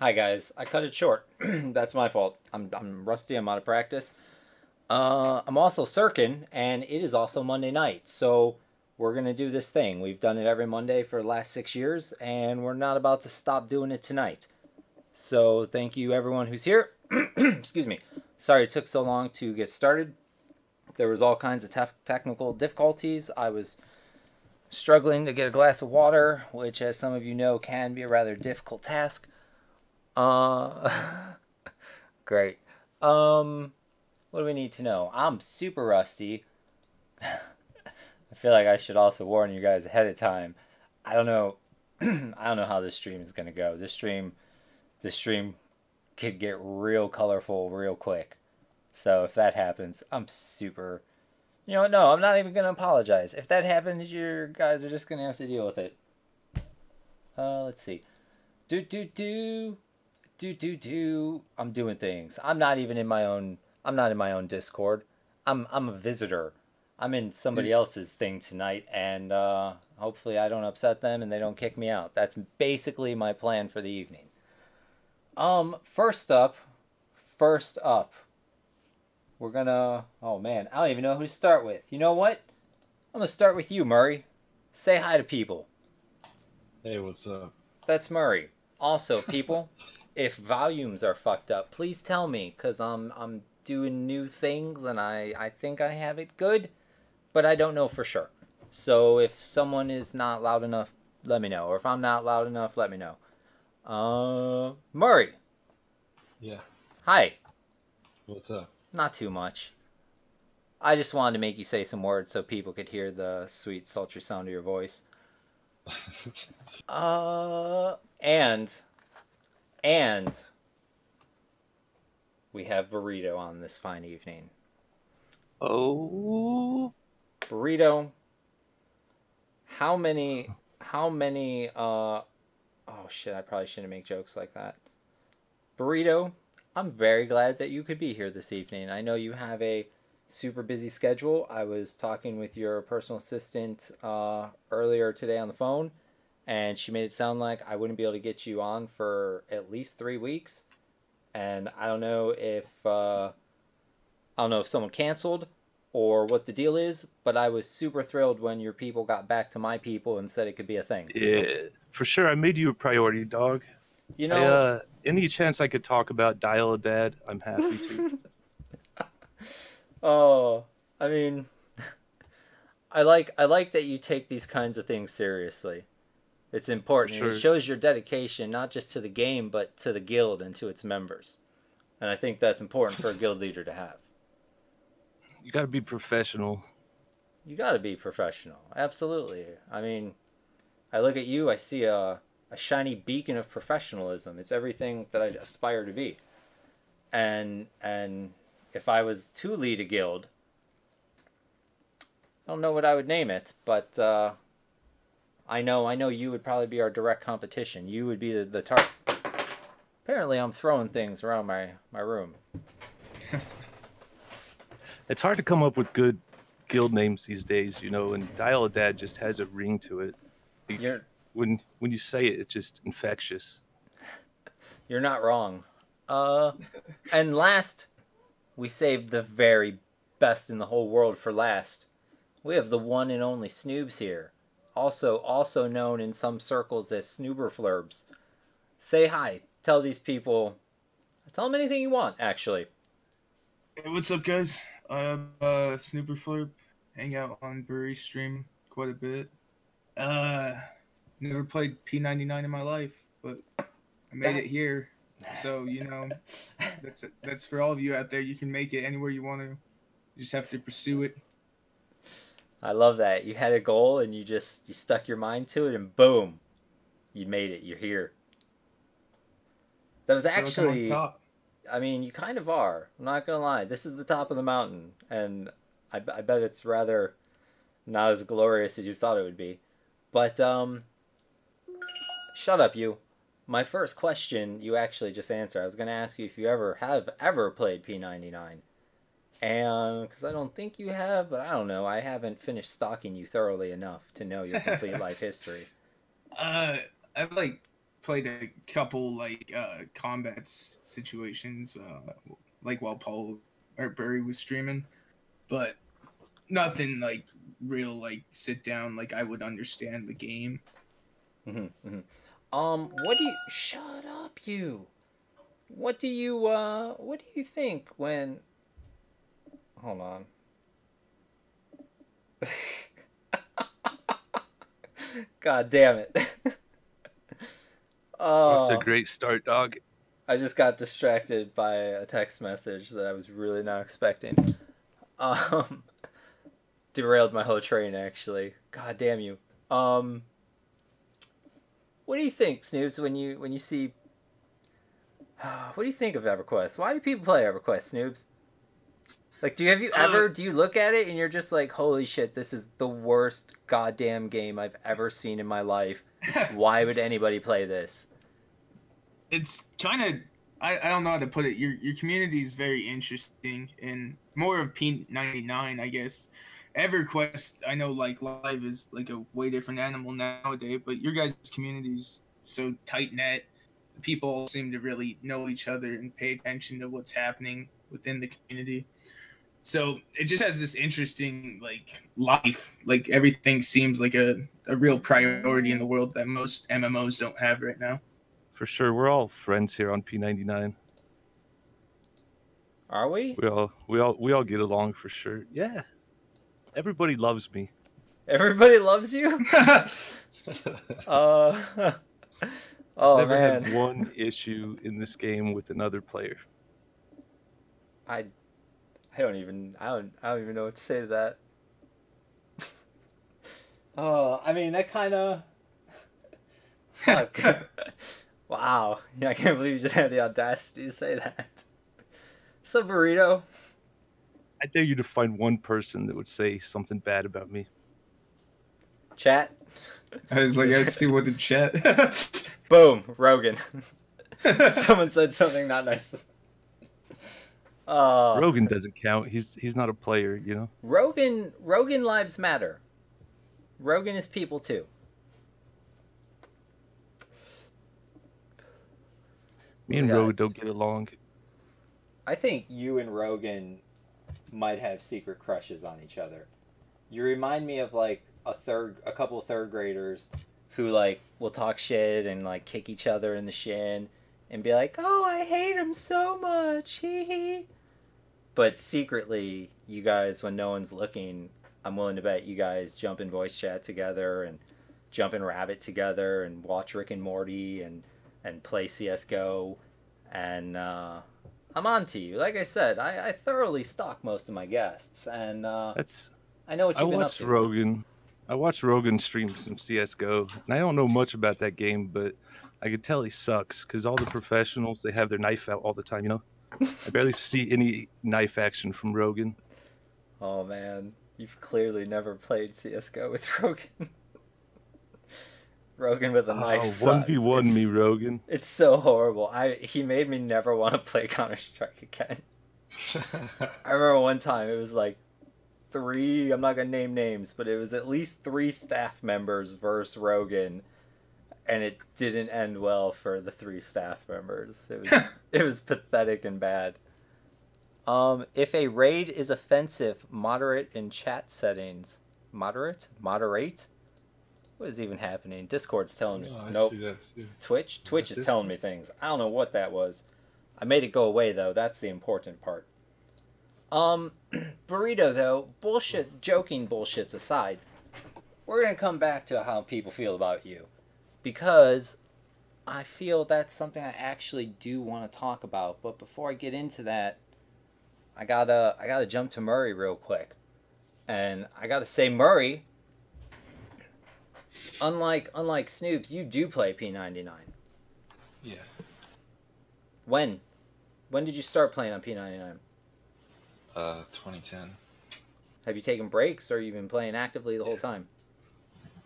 Hi guys, I cut it short. That's my fault. I'm rusty. I'm out of practice. I'm also Sirken, and it is also Monday night. So we're gonna do this thing. We've done it every Monday for the last 6 years, and we're not about to stop doing it tonight. So thank you everyone who's here. Excuse me. Sorry it took so long to get started. There was all kinds of technical difficulties. I was struggling to get a glass of water, which, as some of you know, can be a rather difficult task. Uh, Great. What do we need to know? I'm super rusty. I feel like I should also warn you guys ahead of time. I don't know. I don't know how this stream is gonna go. This stream could get real colorful real quick. So if that happens, I'm super. You know what? No, I'm not even gonna apologize. If that happens, you guys are just gonna have to deal with it. Let's see. Do do do. I'm doing things. I'm not even in my own. I'm not in my own Discord. I'm a visitor. I'm in somebody else's thing tonight, and hopefully I don't upset them and they don't kick me out. That's basically my plan for the evening. First up, we're gonna. Oh man, I don't even know who to start with. You know what? I'm gonna start with you, Murri. Say hi to people. Hey, what's up? That's Murri. Also, people, if volumes are fucked up, please tell me, cause I'm doing new things and I think I have it good, but I don't know for sure. So if someone is not loud enough, let me know. Or if I'm not loud enough, let me know. Murri. Yeah, Hi. what's up? Not too much. I just wanted to make you say some words so people could hear the sweet, sultry sound of your voice. And we have Burrito on this fine evening. Oh, Burrito, how many oh shit, I probably shouldn't make jokes like that. Burrito, I'm very glad that you could be here this evening. I know you have a super busy schedule. I was talking with your personal assistant earlier today on the phone, and she made it sound like I wouldn't be able to get you on for at least 3 weeks. And I don't know if someone canceled or what the deal is, but I was super thrilled when your people got back to my people and said it could be a thing. yeah, for sure. I made you a priority, dog. You I know, any chance I could talk about Dial a Dad, I'm happy to. oh, I mean, I like that you take these kinds of things seriously. It's For important. And it sure. shows your dedication not just to the game, but to the guild and to its members. And I think that's important for a guild leader to have. You got to be professional. You got to be professional. Absolutely. I mean, I look at you, I see a shiny beacon of professionalism. It's everything that I aspire to be. And if I was to lead a guild, I don't know what I would name it, but I know you would probably be our direct competition. You would be the target. Apparently, I'm throwing things around my room. It's hard to come up with good guild names these days, and Dial a Dad just has a ring to it. Like, You're when you say it, it's just infectious. you're not wrong. Uh, and last, we saved the very best in the whole world for last. We have the one and only Snoobs here, also known in some circles as Snooberflurbs. Say hi. Tell these people. Tell them anything you want. Actually, Hey, what's up, guys? I'm Snooper Flurp. Hang out on Bury stream quite a bit. Uh, Never played P99 in my life, but I made it here. So that's for all of you out there. You can make it anywhere you want to. You just have to pursue it. I love that you had a goal and you stuck your mind to it, and boom, you made it. You're here. That was I feel like I'm on actually. top. I mean, you kind of are. I'm not gonna lie. This is the top of the mountain, and I bet it's rather not as glorious as you thought it would be. But shut up, you. My first question you actually just answered. I was gonna ask you if you ever played P99, and because I don't think you have, but I don't know. I haven't finished stalking you thoroughly enough to know your complete life history. I've like played a couple like combat situations, like while Paul or Burry was streaming, but nothing like real like sit down like I would understand the game. What do you? Shut up, you. What do you think when? Hold on. God damn it. That's a great start, dog. I just got distracted by a text message that I was really not expecting. Derailed my whole train, actually. God damn you. What do you think, Snoops, when you see... what do you think of EverQuest? Why do people play EverQuest, Snoops? Like, do you look at it and you're just like, holy shit, this is the worst goddamn game I've ever seen in my life. Why would anybody play this? It's kind of, I don't know how to put it. Your community is very interesting and more of P99, I guess. EverQuest, I know like live is like a way different animal nowadays, but your guys' community is so tight knit. People all seem to really know each other and pay attention to what's happening within the community. So it just has this interesting like life. Like everything seems like a real priority in the world that most MMOs don't have right now. For sure, we're all friends here on P99. Are we? We all get along for sure. Yeah. Everybody loves me. Everybody loves you? Oh Never man. had one issue in this game with another player. I don't even know what to say to that. Oh, I mean that kind of. Fuck. Wow. Yeah, I can't believe you just had the audacity to say that. So Burrito. I dare you to find one person that would say something bad about me. Chat. I was like, I see what the chat. Boom, Rogan. Someone said something not nice. Rogan doesn't count. He's not a player, you know. Rogan lives matter. Rogan is people too. Me and Rogan don't get along. I think you and Rogan might have secret crushes on each other. You remind me of like a couple of third graders who like will talk shit and like kick each other in the shin and be like, "Oh, I hate him so much." Hee hee. But secretly, you guys, when no one's looking, I'm willing to bet you guys jump in voice chat together and jump in Rabbit together and watch Rick and Morty and play CS:GO. And I'm on to you. Like I said, I thoroughly stalk most of my guests, and I know what you've been up to. I watched Rogan stream some CS:GO, and I don't know much about that game, but I could tell he sucks because all the professionals, they have their knife out all the time, you know? I barely see any knife action from Rogan. Oh man, you've clearly never played CS:GO with Rogan. Rogan with a knife. 1v1 me, Rogan. It's so horrible. He made me never want to play Counter-Strike again. I remember one time it was like 3, I'm not gonna name names, but it was at least 3 staff members versus Rogan, and it didn't end well for the 3 staff members. It was pathetic and bad. If a raid is offensive, moderate in chat settings. Moderate? What is even happening? Discord's telling me. Nope. See that too. Twitch is telling me things. I don't know what that was. I made it go away though. That's the important part. Burrito though, joking bullshits aside, we're gonna come back to how people feel about you, because I feel that's something I actually do want to talk about. But before I get into that, I gotta jump to Murri real quick, and I gotta say, Murri, unlike Snoobs, you do play P99. Yeah. When did you start playing on P99? 2010. Have you taken breaks, or have you been playing actively the whole time?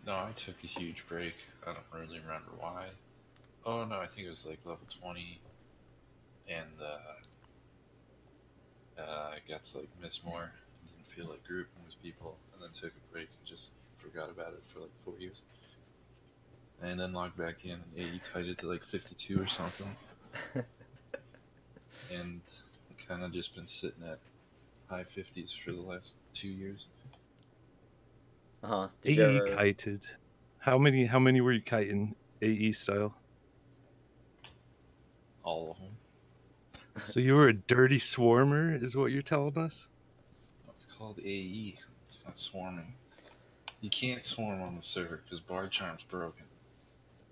No, I took a huge break. I don't really remember why. Oh no, I think it was like level 20, and I got to like miss more. Didn't feel like grouping with people, and then took a break and just forgot about it for like 4 years. and then logged back in. AE kited to like 52 or something, and kind of just been sitting at high 50s for the last 2 years. Did you AE ever? kited. How many were you kiting AE style? All of them. So you were a dirty swarmer, is what you're telling us? It's called AE. It's not swarming. You can't swarm on the server because Bard Charm's broken.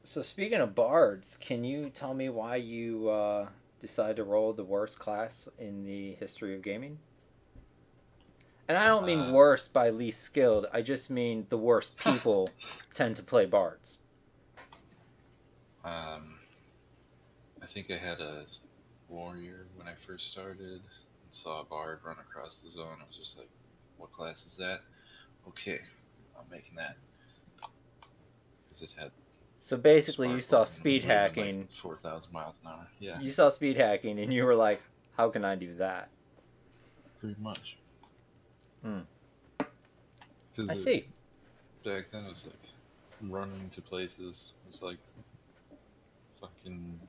So speaking of bards, can you tell me why you decided to roll the worst class in the history of gaming? And I don't mean worst by least skilled. I just mean the worst people tend to play bards. I think I had a warrior when I first started and saw a bard run across the zone. I was just like, what class is that? Okay, I'm making that. Because it had... So basically you saw sparkling speed moving hacking. like 4,000 miles an hour. Yeah, You saw speed hacking and you were like, how can I do that? pretty much. I 'Cause see. back then it was like running to places was like fucking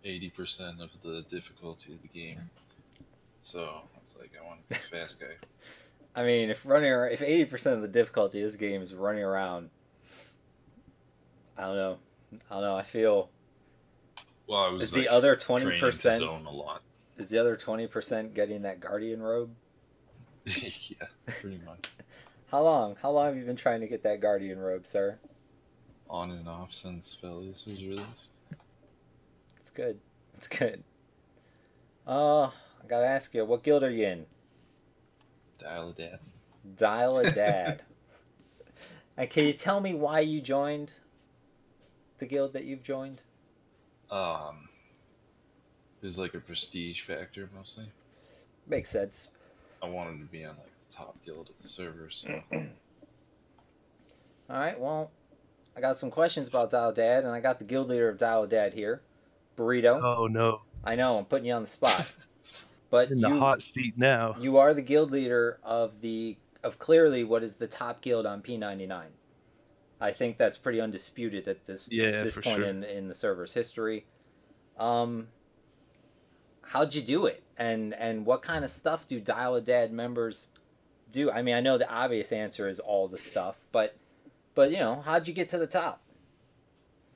80% of the difficulty of the game. So I was like, I want to be a fast guy. I mean, if 80% of the difficulty of this game is running around, I don't know. I feel. Well, I was Is like, the other training to 20%? zone a lot. Is the other 20% getting that guardian robe? Yeah, pretty much. How long have you been trying to get that guardian robe, sir? On and off since Felius was released. It's good. It's good. I gotta ask you, what guild are you in? Dial of Dad. Dial a Dad. And can you tell me why you joined the guild that you've joined? There's like a prestige factor mostly. Makes sense. I wanted to be on like the top guild of the server, so Alright, well, I got some questions about Dial Dad, and I got the guild leader of Dial Dad here, Burrito. Oh no. I know, I'm putting you on the spot. But In the hot seat now. You are the guild leader of clearly what is the top guild on P99. I think that's pretty undisputed at this point sure. in the server's history. How'd you do it? And what kind of stuff do Dial a Dad members do? I mean, I know the obvious answer is all the stuff, but you know, how'd you get to the top?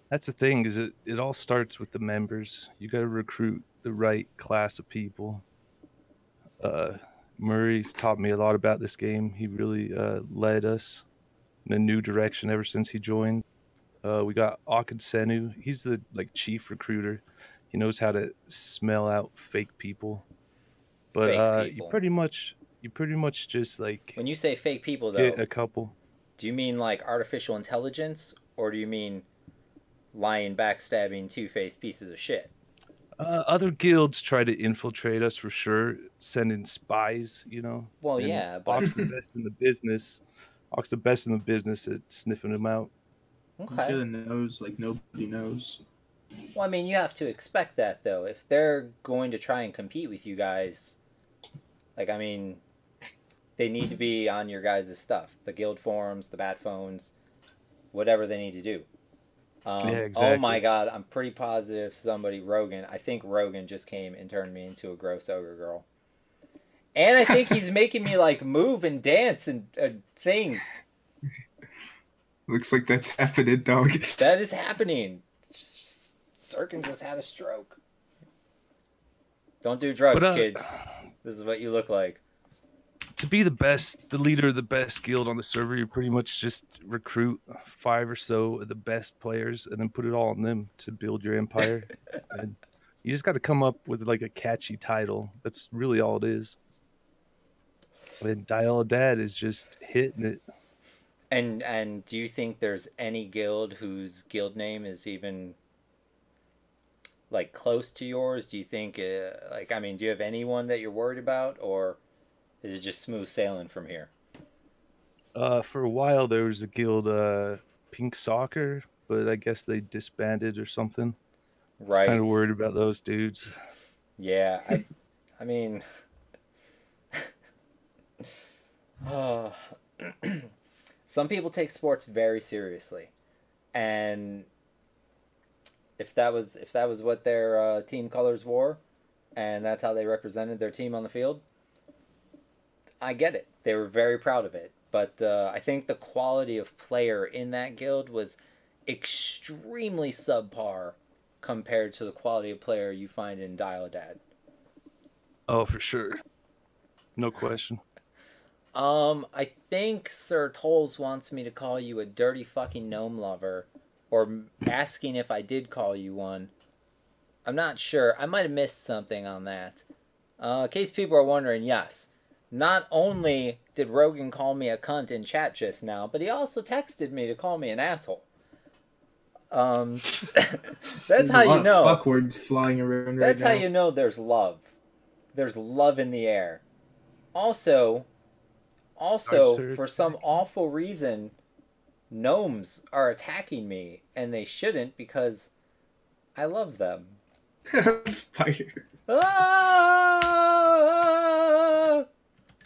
That's the thing, is it all starts with the members. You got to recruit the right class of people. Murray's taught me a lot about this game. He really led us in a new direction ever since he joined. We got Akansenu. He's the chief recruiter. He knows how to smell out fake people. But Fake people. you pretty much just when you say fake people, though, get a couple. Do you mean like artificial intelligence, or do you mean lying, backstabbing, two-faced pieces of shit? Other guilds try to infiltrate us for sure, sending spies, you know. Well, and yeah, but Ock's the best in the business. Ock's the best in the business at sniffing them out. He's got a nose like nobody knows. Well, I mean, you have to expect that, though. If they're going to try and compete with you guys, I mean, they need to be on your guys' stuff. The guild forums, the bat phones, whatever they need to do. Yeah, exactly. Oh my god, I'm pretty positive I think Rogan just came and turned me into a gross ogre girl. And I think he's making me, move and dance and things. Looks like that's happening, dog. That is happening. Sirken just had a stroke. Don't do drugs, kids. This is what you look like. To be the leader of the best guild on the server, you pretty much just recruit 5 or so of the best players and then put it all on them to build your empire. And you just got to come up with a catchy title. That's really all it is. And Dial Dad is just hitting it. And do you think there's any guild whose guild name is even close to yours? Do you think do you have anyone that you're worried about, or is it just smooth sailing from here? For a while there was a guild, Pink Soccer, but I guess they disbanded or something. Right. I was kind of worried about those dudes. Yeah, I mean, some people take sports very seriously. And if that was what their team colors wore, and that's how they represented their team on the field, I get it. They were very proud of it. But I think the quality of player in that guild was extremely subpar compared to the quality of player you find in Dial-A-Dad. Oh, for sure. No question. I think Sir Tolls wants me to call you a dirty fucking gnome lover, or asking if I did call you one. I'm not sure. I might have missed something on that. In case people are wondering, yes. Not only did Rogan call me a cunt in chat just now, but he also texted me to call me an asshole. That's how you know. Fuck words flying around right now. That's how you know there's love. There's love in the air. Also, for some awful reason, gnomes are attacking me, and they shouldn't because I love them. Spider. Ah!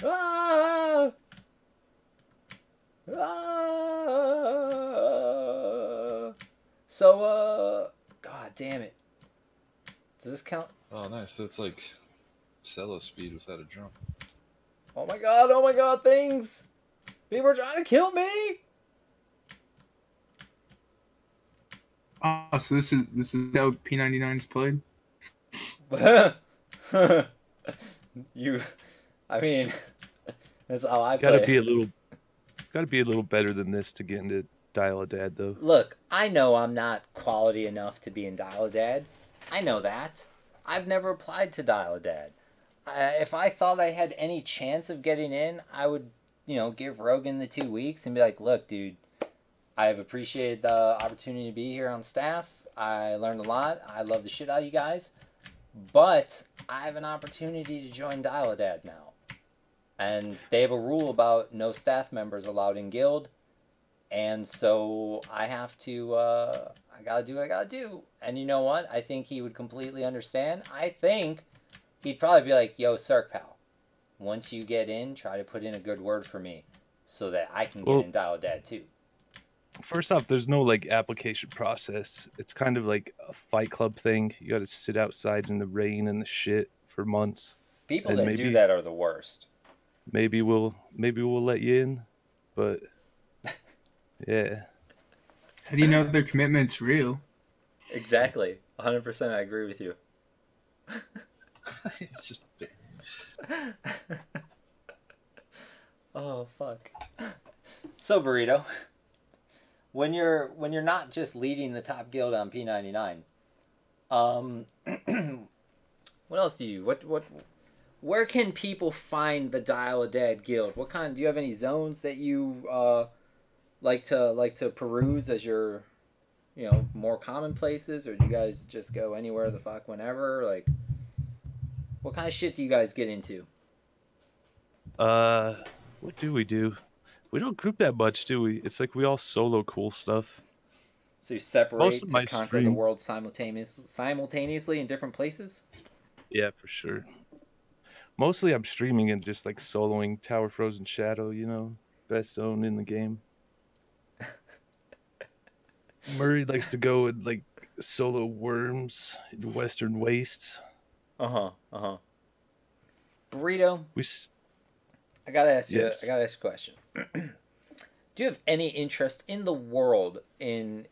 Ah! Ah! So, God damn it. Does this count? Oh, nice. That's like cello speed without a drum. Oh my god, things! People are trying to kill me! Oh, so this is how P99's played? I mean, that's how I play. Gotta be a little better than this to get into Dial-A-Dad, though. Look, I know I'm not quality enough to be in Dial-A-Dad. I know that. I've never applied to Dial-A-Dad. If I thought I had any chance of getting in, I would, give Rogan the 2 weeks and be like, look, dude, I've appreciated the opportunity to be here on staff. I learned a lot. I love the shit out of you guys. But I have an opportunity to join Dial-A-Dad now. And they have a rule about no staff members allowed in guild. And so I have to, I gotta do what I gotta do. And you know what? I think he would completely understand. I think he'd probably be like, yo, Sirk pal, once you get in, try to put in a good word for me so that I can get in Dial-A-Dad too. First off, there's no application process. It's kind of like a Fight Club thing. You got to sit outside in the rain and the shit for months. People that do that are the worst. Maybe we'll let you in, but yeah. How do you know their commitment's real? Exactly. 100% I agree with you. It's just oh fuck. So Burrito, when you're not just leading the top guild on P99, what else do you where can people find the Dial-A-Dad guild? What kind? Do you have any zones that you like to peruse as your more common places, or do you guys just go anywhere the fuck whenever? Like, what kind of shit do you guys get into? What do? We don't group that much, do we? It's like we all solo cool stuff. So you separate to conquer stream. the world simultaneously in different places? Yeah, for sure. Mostly I'm streaming and just soloing Tower Frozen Shadow, best zone in the game. Murri likes to go with solo Worms in Western Wastes. Burrito, I gotta ask you. Yes. I gotta ask you a question. Do you have any interest in the world in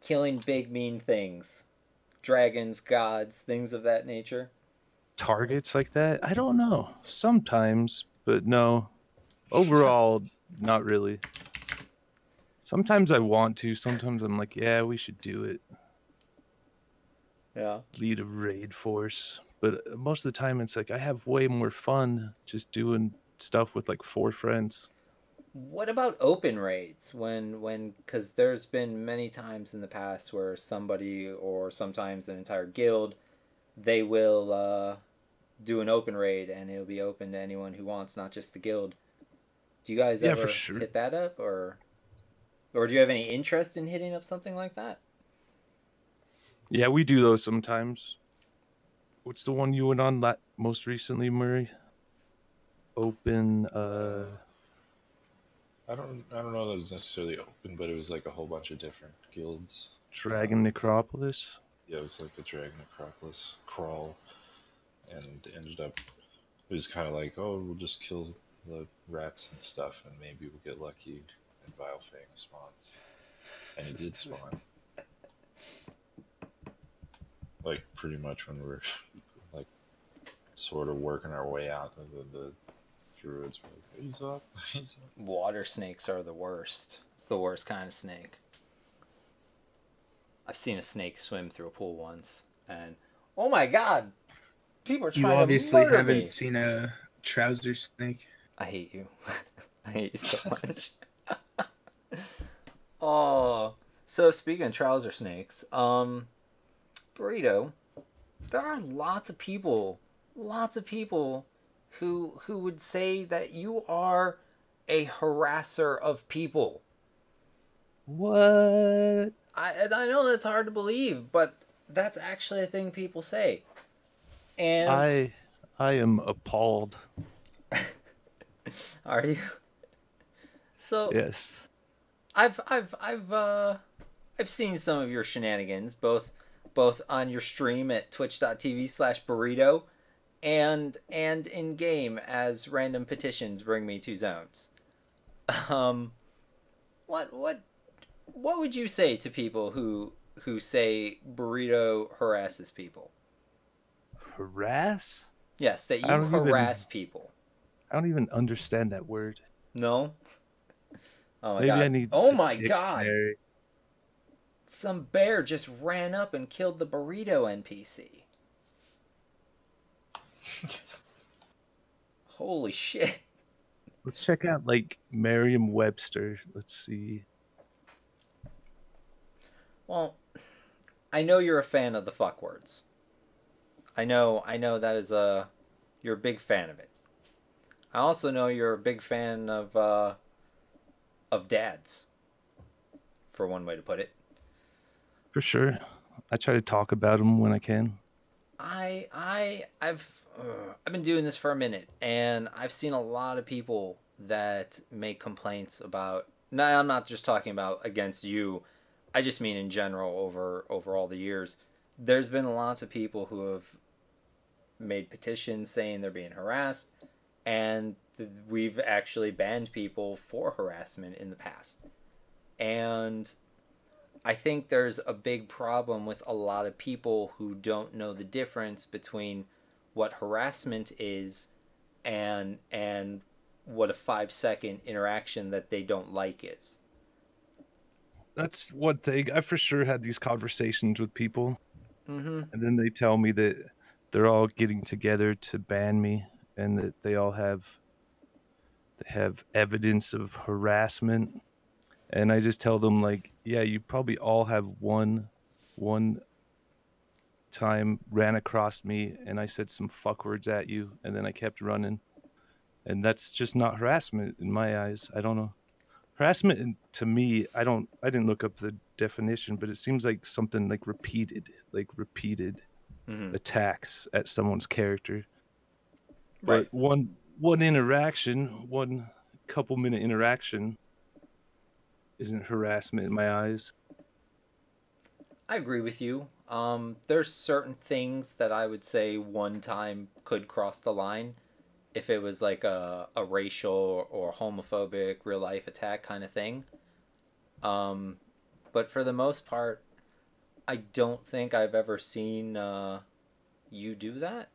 killing big mean things, dragons, gods, things of that nature? Targets like that? I don't know. Sometimes, but no. Overall, not really. Sometimes I want to. Sometimes I'm like, yeah, we should do it. Yeah. Lead a raid force. But most of the time, it's I have way more fun just doing stuff with 4 friends. What about open raids? Because there's been many times in the past where somebody, or sometimes an entire guild, they will do an open raid and it'll be open to anyone who wants, not just the guild. Do you guys ever hit that up, or do you have any interest in hitting up something like that? Yeah, we do those sometimes. What's the one you went on most recently, Murri? Open, I don't know that it was necessarily open, but it was like a whole bunch of different guilds. Dragon Necropolis. Yeah, it was like a Dragon Acropolis crawl, and ended up it was kind of like, oh, we'll just kill the rats and stuff, and maybe we'll get lucky and Vilefang spawns, and he did spawn. Like pretty much when we're like sort of working our way out of the druids were like, he's up, he's up. Water snakes are the worst. It's the worst kind of snake. I've seen a snake swim through a pool once, and oh my god, people are trying You to obviously murder haven't me. seen a trouser snake. I hate you. I hate you so much. Oh, so speaking of trouser snakes, Burrito, there are lots of people who would say that you are a harasser of people. What? I know that's hard to believe, but that's actually a thing people say. And I am appalled. are you? So Yes. I've seen some of your shenanigans, both on your stream at twitch.tv/burrito and in game as random petitions bring me to zones. What would you say to people who say Burrito harasses people? Harass? Yes, that you I don't harass even- people. I don't even understand that word. No? Oh my Maybe god. I need. Oh a my god. dictionary. Some bear just ran up and killed the Burrito NPC. Holy shit. Let's check out like Merriam-Webster. Let's see. Well, I know you're a fan of the fuck words. I know that is you're a big fan of it. I also know you're a big fan of dads, for one way to put it. For sure. I try to talk about them when I can. I've been doing this for a minute, and I've seen a lot of people that make complaints about. No, I'm not just talking about against you. I just mean in general over all the years. There's been lots of people who have made petitions saying they're being harassed, and we've actually banned people for harassment in the past. And I think there's a big problem with a lot of people who don't know the difference between what harassment is and what a 5-second interaction that they don't like is. That's one thing. I for sure had these conversations with people, Mm-hmm. and then they tell me that they're all getting together to ban me, and that they have evidence of harassment. And I just tell them like, yeah, you probably all have one time ran across me and I said some fuck words at you and then I kept running. And that's just not harassment in my eyes. I don't know. Harassment to me, I didn't look up the definition, but it seems like something like repeated Mm-hmm. attacks at someone's character. Right. But one interaction, one couple minute interaction isn't harassment in my eyes. I agree with you. There's certain things that I would say one time could cross the line if it was like a racial or homophobic real life attack kind of thing. But for the most part, I don't think I've ever seen you do that.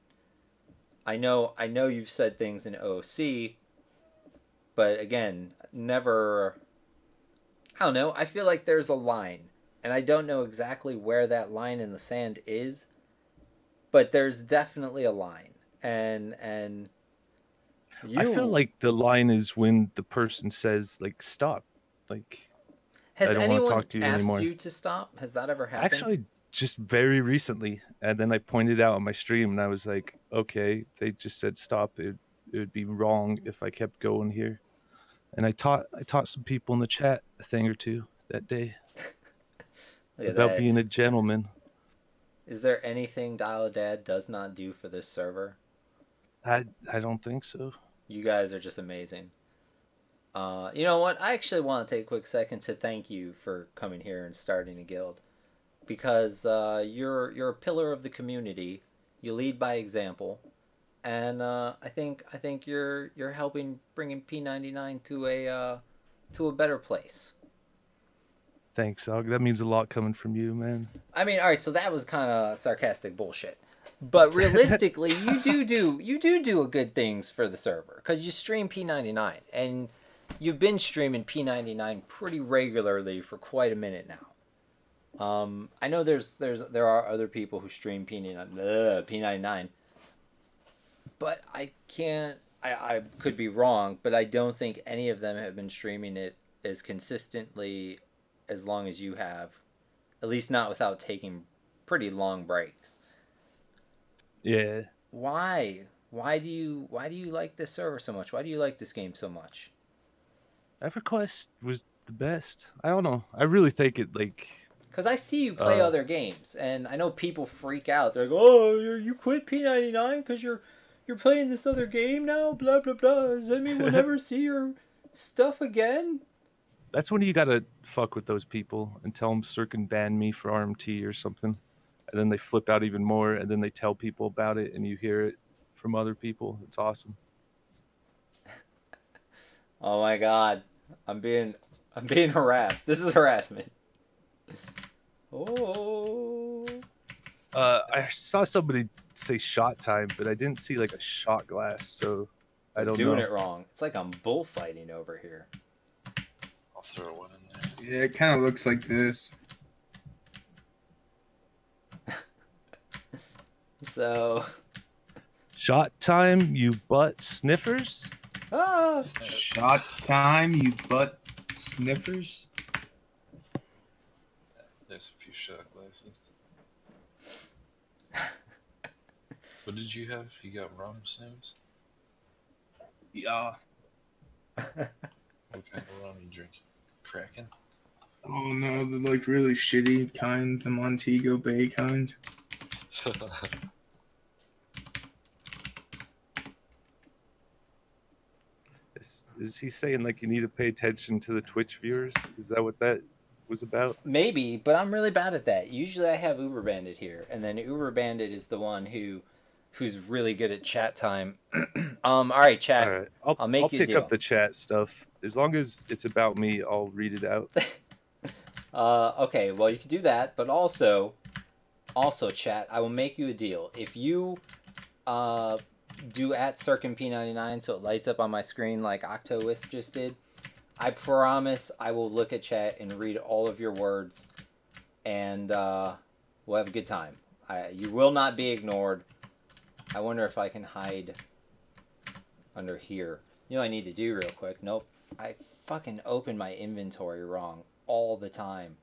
I know you've said things in OC, but again, never. I don't know. I feel like there's a line, and I don't know exactly where that line in the sand is, but there's definitely a line, and you. I feel like the line is when the person says like stop, like Has I don't want anyone to talk to you asked anymore. you to stop? Has that ever happened? Actually, just very recently, and then I pointed out on my stream, and I was like, okay, they just said stop. It would be wrong if I kept going here. And I taught some people in the chat a thing or two that day Look at about that. being a gentleman. Is there anything Dial Dad does not do for this server? I don't think so. You guys are just amazing. You know what? I actually want to take a quick second to thank you for coming here and starting a guild, because you're a pillar of the community. You lead by example, and I think you're helping bringing P99 to a better place. Thanks, Og. That means a lot coming from you, man. I mean, all right, so that was kind of sarcastic bullshit. But realistically, you do a good things for the server, because you stream P99, and you've been streaming P99 pretty regularly for quite a minute now. I know there are other people who stream P99, but I could be wrong, but I don't think any of them have been streaming it as consistently as long as you have, at least not without taking pretty long breaks. Yeah. Why do you like this server so much? Why do you like this game so much? EverQuest was the best. I don't know. I really think it because I see you play other games, and I know people freak out. They're like, "Oh, you quit P99 because you're playing this other game now." Blah blah blah. Does that mean we'll never see your stuff again? That's when you gotta fuck with those people and tell them Sirken banned me for RMT or something, and then they flip out even more, and then they tell people about it, and you hear it from other people. It's awesome. Oh my god, I'm being harassed. This is harassment. Oh. I saw somebody say shot time, but I didn't see like a shot glass, so I don't know. Doing it wrong. It's like I'm bullfighting over here. I'll throw one in there. Yeah, it kind of looks like this. So. Shot time, you butt sniffers? Ah! Shot time, you butt sniffers. There's a few shot glasses. What did you have? You got rum, Snoops? Yeah. What kind of rum you drink? Kraken? Oh no, the like really shitty kind, the Montego Bay kind. Is he saying like you need to pay attention to the Twitch viewers? Is that what that was about? Maybe, but I'm really bad at that. Usually I have Uber Bandit here, and then Uber Bandit is the one who's really good at chat time. All right, chat. All right. I'll pick up the chat stuff. As long as it's about me, I'll read it out. Okay, well you can do that, but also chat, I will make you a deal. If you do at Sirken P99 so it lights up on my screen like Octowisp just did, I promise I will look at chat and read all of your words, and we'll have a good time. You will not be ignored. I wonder if I can hide under here. You know what I need to do real quick? Nope. I fucking open my inventory wrong all the time,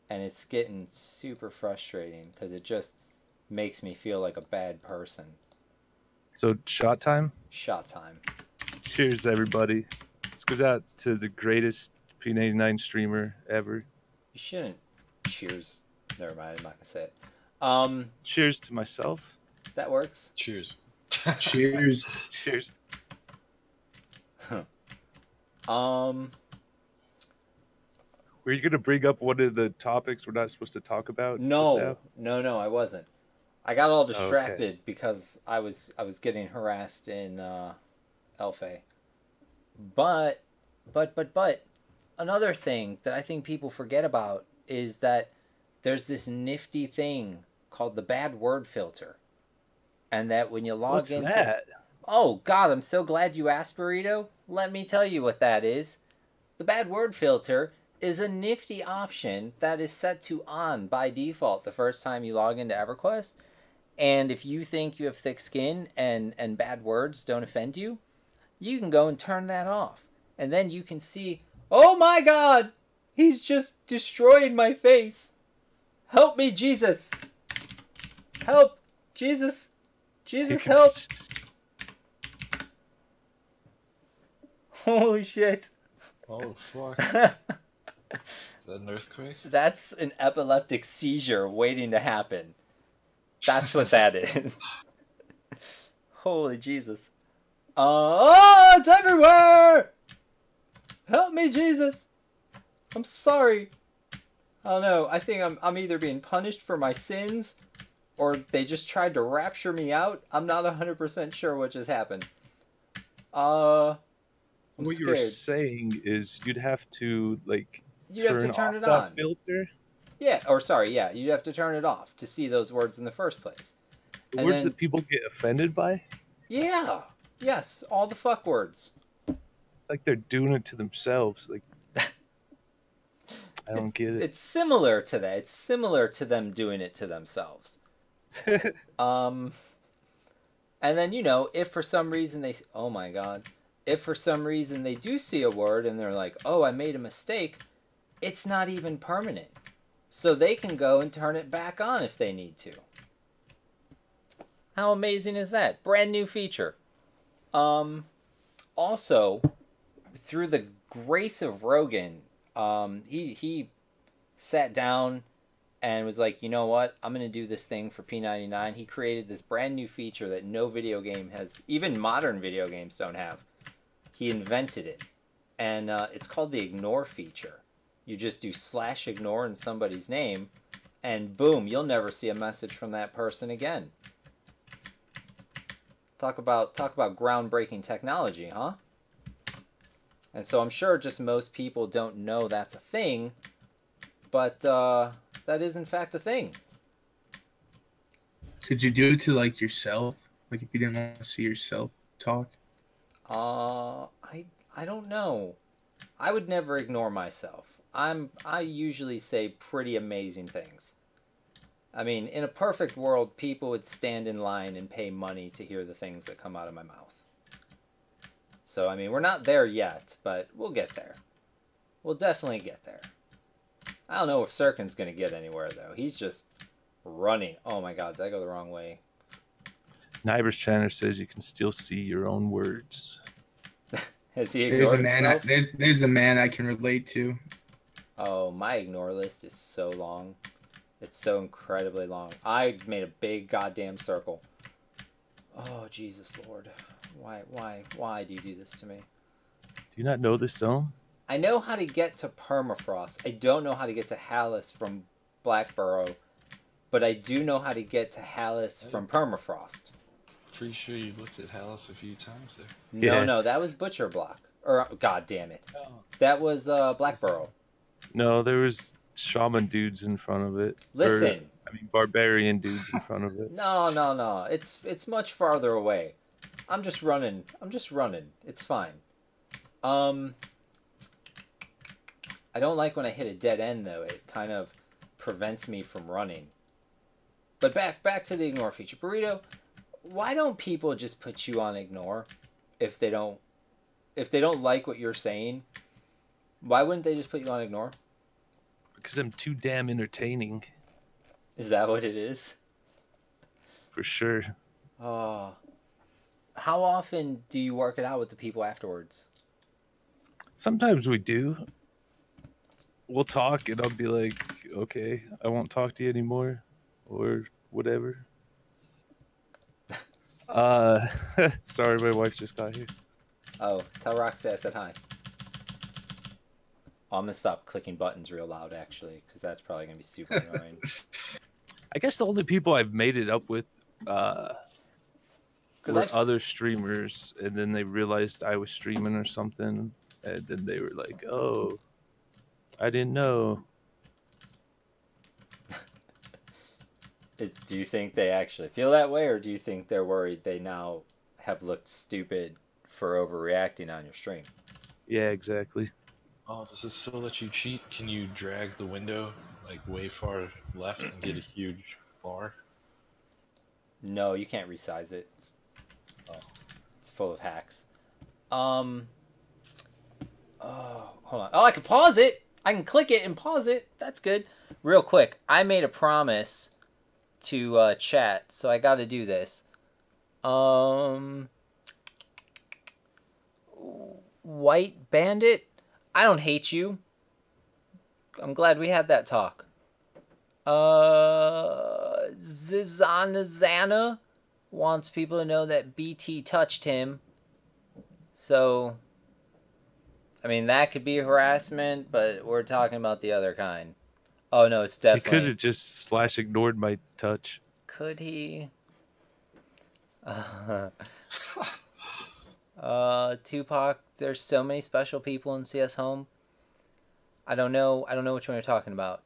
and it's getting super frustrating because it just makes me feel like a bad person. So shot time? Shot time. Cheers, everybody. This goes out to the greatest P99 streamer ever. You shouldn't. Cheers. Never mind. I'm not gonna say it. Cheers to myself. That works. Cheers. Cheers. Cheers. Were you gonna bring up one of the topics we're not supposed to talk about? No, I wasn't. I got all distracted because I was getting harassed in Elfe. But another thing that I think people forget about is that there's this nifty thing called the bad word filter, and that when you log into that? Oh God, I'm so glad you asked, Burrito. Let me tell you what that is. The bad word filter is a nifty option that is set to on by default the first time you log into EverQuest. And if you think you have thick skin and bad words don't offend you, you can go and turn that off. And then you can see, oh my God, he's just destroyed my face. Help me, Jesus. Help, Jesus. Jesus, help. Holy shit. Oh, fuck. Is that an earthquake? That's an epileptic seizure waiting to happen. That's what that is. Holy Jesus. Oh, it's everywhere! Help me, Jesus. I'm sorry. I don't know. I think I'm either being punished for my sins or they just tried to rapture me out. I'm not 100% sure what just happened. I'm What scared. you were saying is you'd have to like You'd have to turn turn off it that on. filter. Yeah, or sorry, yeah, you'd have to turn it off to see those words in the first place. The And words then- that people get offended by. Yeah. Yes, all the fuck words. It's like they're doing it to themselves. Like I don't get it. It's similar to that. It's similar to them doing it to themselves. And then, you know, if for some reason they... Oh, my God. If for some reason they do see a word and they're like, oh, I made a mistake, it's not even permanent. So they can go and turn it back on if they need to. How amazing is that? Brand new feature. Also, through the grace of Rogan, he sat down and was like, you know what? I'm going to do this thing for P99. He created this brand new feature that no video game has, even modern video games don't have. He invented it. And it's called the ignore feature. You just do /ignore in somebody's name, and boom, you'll never see a message from that person again. Talk about groundbreaking technology, huh? And so I'm sure just most people don't know that's a thing, but that is in fact a thing. Could you do it to like yourself? Like if you didn't want to see yourself talk? I don't know. I would never ignore myself. I usually say pretty amazing things. I mean, in a perfect world, people would stand in line and pay money to hear the things that come out of my mouth. So, I mean, we're not there yet, but we'll get there. We'll definitely get there. I don't know if Sirken's going to get anywhere, though. He's just running. Oh, my God. Did I go the wrong way? Neighbor's Channer says you can still see your own words. Has he There's ignored a man. himself? There's a man I can relate to. Oh, my ignore list is so long. It's so incredibly long. I made a big goddamn circle. Oh, Jesus Lord. Why do you do this to me? Do you not know this zone? I know how to get to permafrost. I don't know how to get to Hallis from Blackborough, but I do know how to get to Hallis from permafrost. Pretty sure you looked at Hallis a few times there. No, Yeah. no, that was Butcher Block. Or, God damn it. That was Blackborough. No, there was shaman dudes in front of it. Listen. Barbarian dudes in front of it. No. It's much farther away. I'm just running. It's fine. I don't like when I hit a dead end, though. It kind of prevents me from running. But back to the ignore feature. Burrito, why don't people just put you on ignore if they don't like what you're saying? Why wouldn't they just put you on ignore? Because I'm too damn entertaining. Is that what it is? For sure. Oh. How often do you work it out with the people afterwards? Sometimes we do. We'll talk and I'll be like, okay, I won't talk to you anymore. Or whatever. Sorry, my wife just got here. Oh, tell Roxy I said hi. Oh, I'm gonna stop clicking buttons real loud, actually, because that's probably gonna be super annoying. I guess the only people I've made it up with were other streamers, and then they realized I was streaming or something, and then they were like, oh, I didn't know. Do you think they actually feel that way, or do you think they're worried they now have looked stupid for overreacting on your stream? Yeah, exactly. Oh, does it still let you cheat? Can you drag the window like way far left and get a huge bar? No, you can't resize it. Oh. It's full of hacks. Oh, hold on. Oh, I can pause it. I can click it and pause it. That's good. Real quick, I made a promise to chat, so I got to do this. White Bandit, I don't hate you. I'm glad we had that talk. Zizanazana wants people to know that BT touched him. So, I mean, that could be harassment, but we're talking about the other kind. Oh no, it's He could definitely. have just / ignored my touch. Could he? Tupac. There's so many special people in CS Home. I don't know which one you're talking about.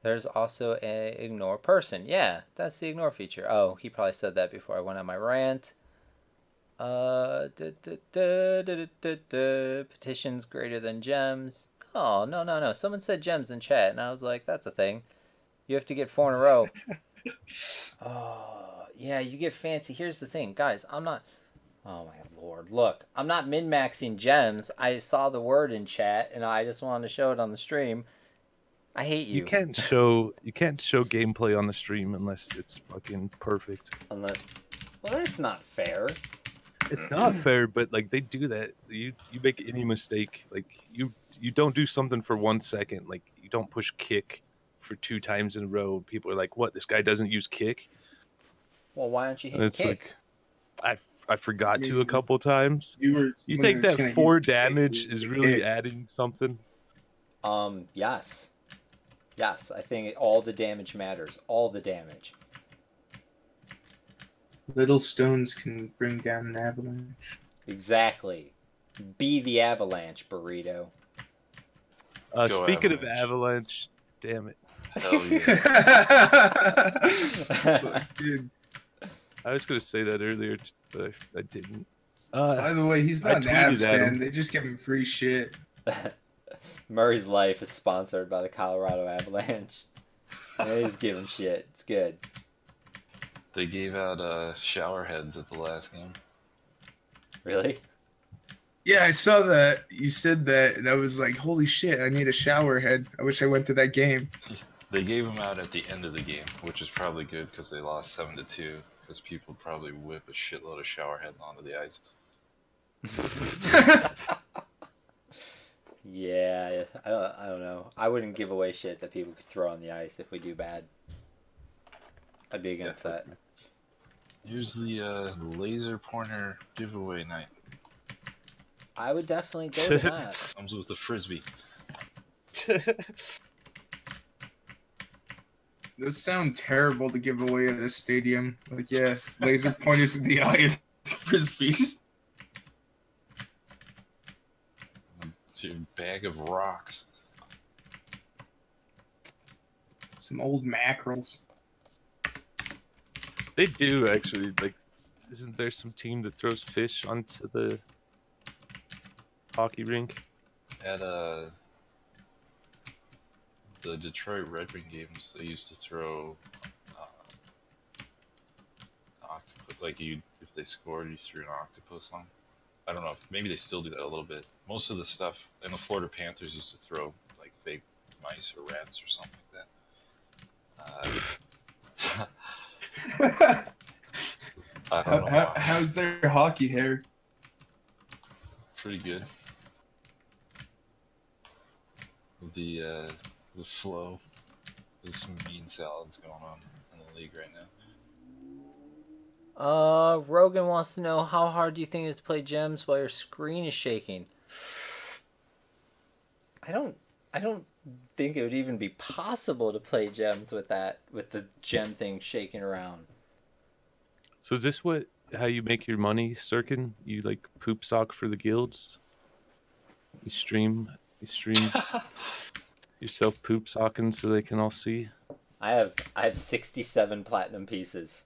There's also a ignore person. Yeah, that's the ignore feature. Oh, he probably said that before I went on my rant. Petitions greater than gems. Oh, no. Someone said gems in chat, and I was like, that's a thing. You have to get 4 in a row. Oh, yeah, you get fancy. Here's the thing, guys. I'm not... Oh, my lord. Look, I'm not min-maxing gems. I saw the word in chat, and I just wanted to show it on the stream. I hate you. You can't show gameplay on the stream unless it's fucking perfect. Well, that's not fair. It's not fair, but like they do that. You make any mistake, like you don't do something for 1 second, like you don't push kick for 2 times in a row. People are like, "What? This guy doesn't use kick?" Well, why don't you hit And it's kick? like I forgot to a couple times. You You think that 4 damage is really adding something? Yes. Yes, I think all the damage matters. All the damage. Little stones can bring down an avalanche. Exactly. Be the avalanche, Burrito. Speaking of avalanche, damn it. Hell yeah. Dude, I was going to say that earlier, but I didn't. by the way, he's I not an tweeted Avs at fan. him. They just give him free shit. Murray's life is sponsored by the Colorado Avalanche. They just give him shit. It's good. They gave out shower heads at the last game. Really? Yeah, I saw that. You said that, and I was like, holy shit, I need a shower head. I wish I went to that game. They gave them out at the end of the game, which is probably good because they lost 7-2. Because people probably whip a shitload of shower heads onto the ice. Yeah, I don't know. I wouldn't give away shit that people could throw on the ice if we do bad. I'd be against that. Here's the laser pointer giveaway night. I would definitely go to that. Comes with the frisbee. Those sound terrible to give away at a stadium. Like, yeah, laser pointers in the eye and frisbees. It's your bag of rocks. Some old mackerels. They do actually. Like, isn't there some team that throws fish onto the hockey rink? At the Detroit Red Wing games, they used to throw octopus. Like if they scored, you threw an octopus on. I don't know. Maybe they still do that a little bit. Most of the stuff, and the Florida Panthers used to throw like fake mice or rats or something like that. I don't know why. How's their hockey hair? Pretty good. The flow. There's some mean salads going on in the league right now. Rogan wants to know how hard do you think it is to play gems while your screen is shaking? I don't think it would even be possible to play gems with that, with the gem thing shaking around. So is this how you make your money, Sirken? You like poop sock for the guilds? You stream yourself poop socking so they can all see? I have 67 platinum pieces.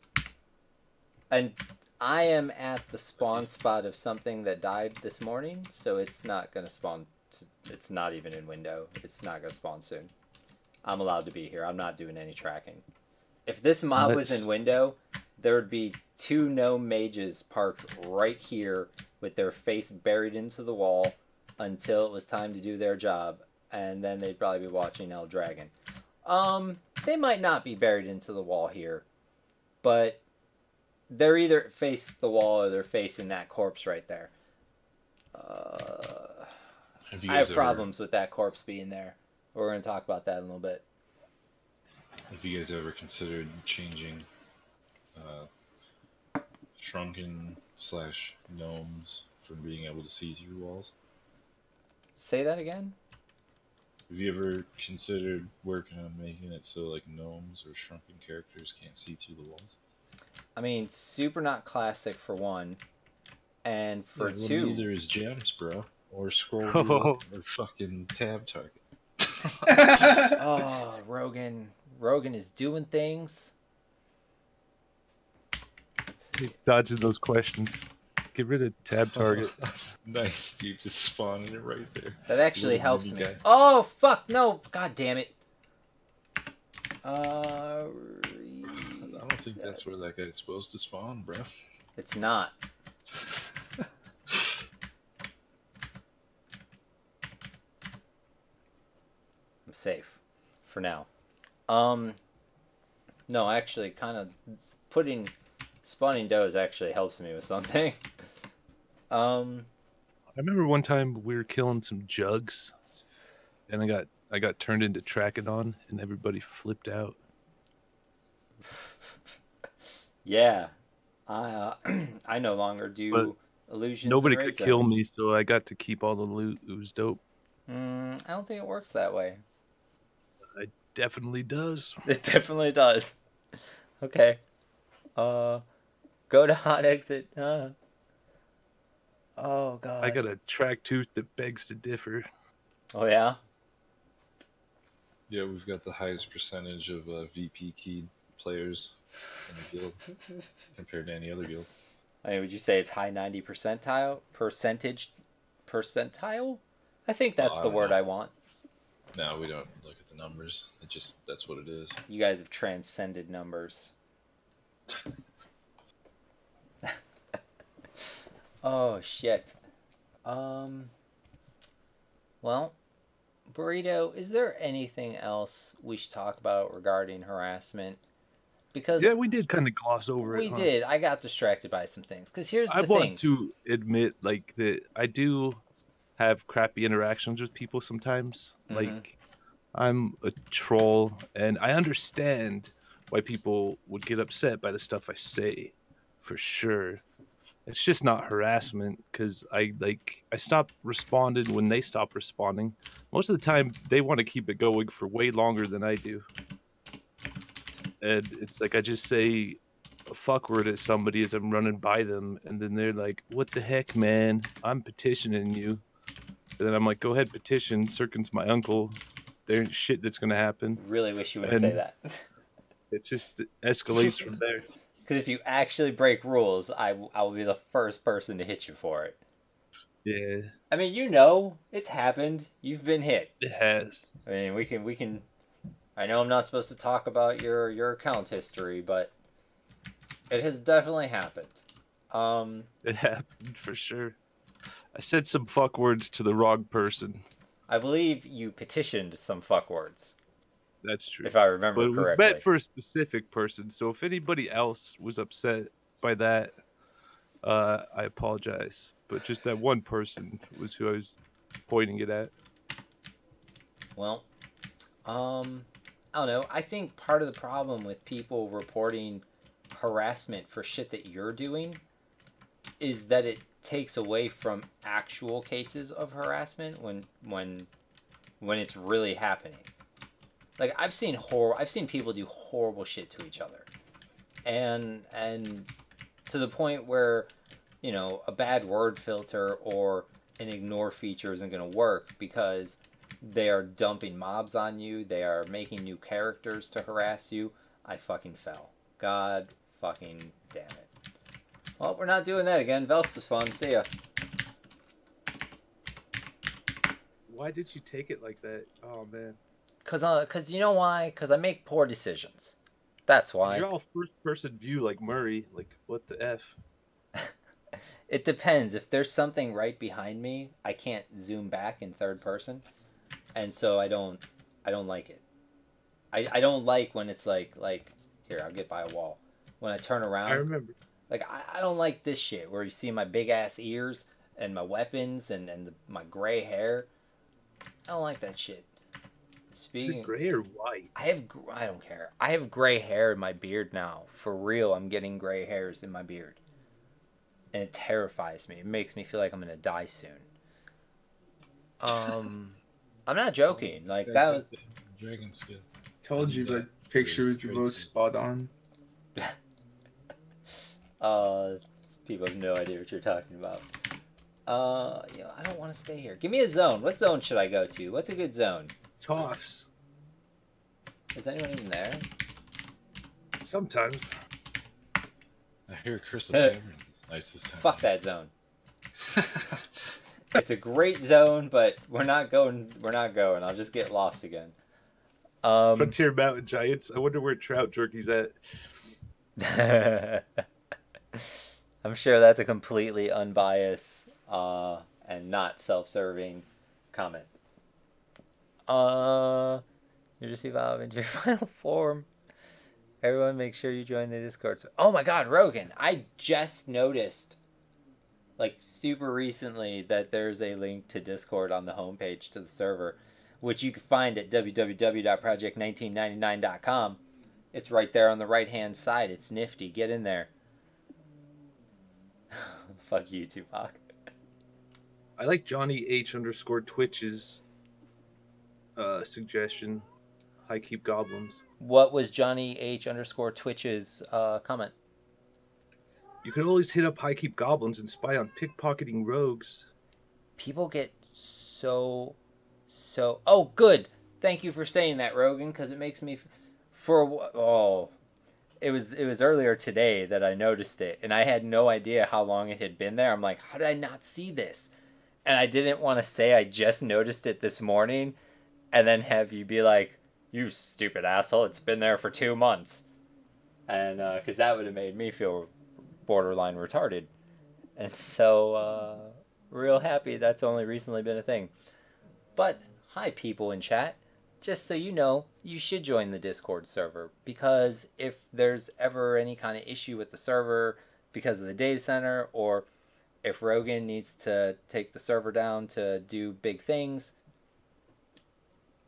And I am at the spawn spot of something that died this morning, so it's not going to spawn. It's not even in window. It's not going to spawn soon. I'm allowed to be here. I'm not doing any tracking. If this mob was in window, there would be 2 gnome mages parked right here with their face buried into the wall until it was time to do their job, and then they'd probably be watching El Dragon. They might not be buried into the wall here, but they're either face the wall or they're facing that corpse right there. I have problems with that corpse being there. We're going to talk about that in a little bit. Have you guys ever considered changing shrunken / gnomes from being able to see through walls? Say that again? Have you ever considered working on making it so like gnomes or shrunken characters can't see through the walls? I mean, super not classic for one, and for Yeah, well, two. neither is gems, bro, or scroll Oh. wheel, or fucking tab target. Oh, Rogan. Rogan is doing things. Dodging those questions. Get rid of tab target. Nice, you just spawning it right there. That actually Little helps mini me. guy. Oh, fuck, no. God damn it. I don't think that's where that guy's supposed to spawn, bro. It's not. I'm safe. For now. No, actually, kind of spawning does actually helps me with something. I remember one time we were killing some jugs, and I got turned into Trachodon, and everybody flipped out. Yeah. I no longer do illusions. Nobody and could raid kill zones. me, so I got to keep all the loot. It was dope. I don't think it works that way. Definitely does. It definitely does. Okay. Go to hot exit. Oh god. I got a track tooth that begs to differ. Oh yeah. Yeah, we've got the highest percentage of VP keyed players in the guild compared to any other guild. I mean, would you say it's high 90 percentile? Percentile? I think that's the word I want. No, we don't look at the numbers. That's what it is. You guys have transcended numbers. Oh shit. Well, Burrito, is there anything else we should talk about regarding harassment? Because Yeah, we did kind of gloss over it. we did. I got distracted by some things. Because here's the I thing. want to admit, like, that I do have crappy interactions with people sometimes. Mhm. Like, I'm a troll, and I understand why people would get upset by the stuff I say, for sure. It's just not harassment, because I stop responding when they stop responding. Most of the time, they want to keep it going for way longer than I do. And it's like I just say a fuck word at somebody as I'm running by them, and then they're like, "What the heck, man? I'm petitioning you." And then I'm like, "Go ahead, petition. Sirken's my uncle. There ain't shit that's gonna happen." Really wish you wouldn't say And- that. It just escalates from there. Because if you actually break rules, I will be the first person to hit you for it. Yeah, I mean, you know, it's happened. You've been hit. it has. I mean, we can. I know I'm not supposed to talk about your account history, but it has definitely happened. It happened for sure. I said some fuck words to the wrong person. I believe you petitioned some fuck words, That's true. if I remember But it was correctly. meant for a specific person. So if anybody else was upset by that, I apologize. But just that one person was who I was pointing it at. Well, I don't know. I think part of the problem with people reporting harassment for shit that you're doing is that it takes away from actual cases of harassment when it's really happening. Like I've seen people do horrible shit to each other. And to the point where, you know, a bad word filter or an ignore feature isn't going to work because they are dumping mobs on you. They are making new characters to harass you. I fucking fell. God fucking damn it. Well, we're not doing that again. Velps was fun. See ya. Why did you take it like that? Oh, man. Cause you know why? Cause I make poor decisions. That's why. You're all first-person view like Murri. Like, what the F? It depends. If there's something right behind me, I can't zoom back in third person, and so I don't like it. I don't like when it's like here, I'll get by a wall. When I turn around, I remember. like I don't like this shit where you see my big ass ears and my weapons and my gray hair. I don't like that shit. Is it gray or white? I don't care. I have gray hair in my beard now. For real, I'm getting gray hairs in my beard. And it terrifies me. It makes me feel like I'm going to die soon. I'm not joking. Like that was. Dragon skin. Told you that picture was the most spot on. People have no idea what you're talking about. I don't want to stay here. Give me a zone. What zone should I go to? What's a good zone? Toffs. Is anyone even there? Sometimes. I hear Crystal Caverns is nice this time. Fuck that zone. It's a great zone, but we're not going. I'll just get lost again. Frontier Mountain Giants. I wonder where Trout Jerky's at. I'm sure that's a completely unbiased and not self-serving comment. You just evolve into your final form. Everyone make sure you join the Discord. Oh my god, Rogan, I just noticed, like, super recently that there's a link to Discord on the homepage to the server, which you can find at www.project1999.com. It's right there on the right-hand side. It's nifty. Get in there. Fuck you, Tupac. I like Johnny H _ Twitch's suggestion. High Keep Goblins. What was Johnny H _ Twitch's comment? You can always hit up High Keep Goblins and spy on pickpocketing rogues. People get so... Oh, good. Thank you for saying that, Rogan, because it makes me... It was earlier today that I noticed it, and I had no idea how long it had been there. I'm like, how did I not see this? And I didn't want to say I just noticed it this morning, and then have you be like, you stupid asshole, it's been there for 2 months. And, because that would have made me feel borderline retarded. And so, real happy that's only recently been a thing. But, hi people in chat. Just so you know, you should join the Discord server, because if there's ever any kind of issue with the server because of the data center, or if Rogan needs to take the server down to do big things,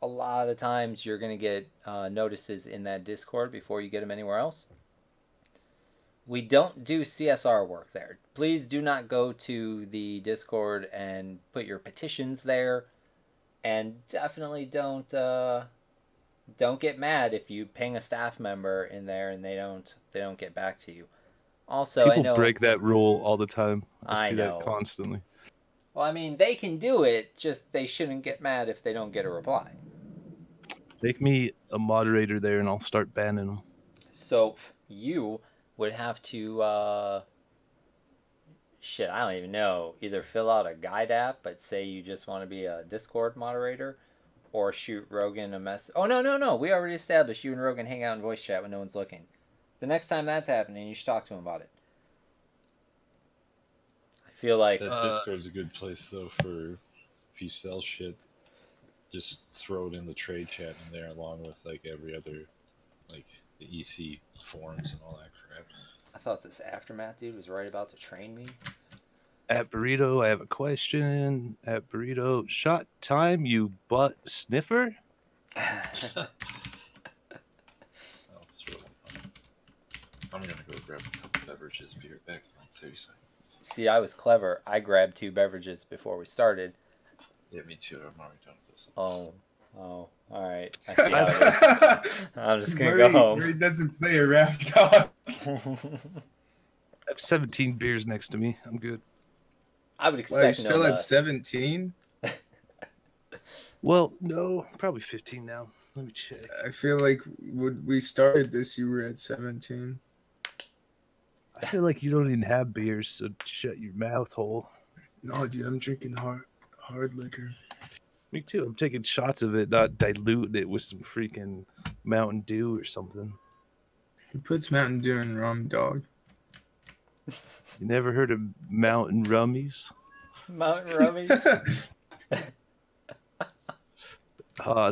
a lot of times you're going to get notices in that Discord before you get them anywhere else. We don't do CSR work there. Please do not go to the Discord and put your petitions there. And definitely don't get mad if you ping a staff member in there and they don't get back to you. Also, people I know break that rule all the time. I see know that constantly. Well, I mean, they can do it, just they shouldn't get mad if they don't get a reply. Make me a moderator there and I'll start banning them. So you would have to shit, I don't even know. Either fill out a guide app, but say you just want to be a Discord moderator, or shoot Rogan a message. Oh, no. We already established you and Rogan hang out in voice chat when no one's looking. The next time that's happening, you should talk to him about it. I feel like... That Discord's a good place, though, for if you sell shit, just throw it in the trade chat in there along with, like, every other, like, the EC forums and all that crap. I thought this Aftermath dude was right about to train me. At Burrito, I have a question. At Burrito, shot time, you butt sniffer? I'll throw it on. I'm gonna go grab a couple beverages. Be right back in like 30 seconds. See, I was clever. I grabbed 2 beverages before we started. Yeah, me too. I'm already done with this. Oh, alright. I see how it is. I'm just gonna go home. Murri doesn't play around, dog. I have 17 beers next to me. I'm good. I would expect Well, you're still no at 17? Well, no, probably 15 now. Let me check. I feel like when we started this, you were at 17. I feel like you don't even have beers, so shut your mouth hole. No, dude, I'm drinking hard liquor. Me too. I'm taking shots of it, not diluting it with some freaking Mountain Dew or something. Who puts Mountain Dew in rum, dog? You never heard of Mountain Rummies? Mountain Rummies?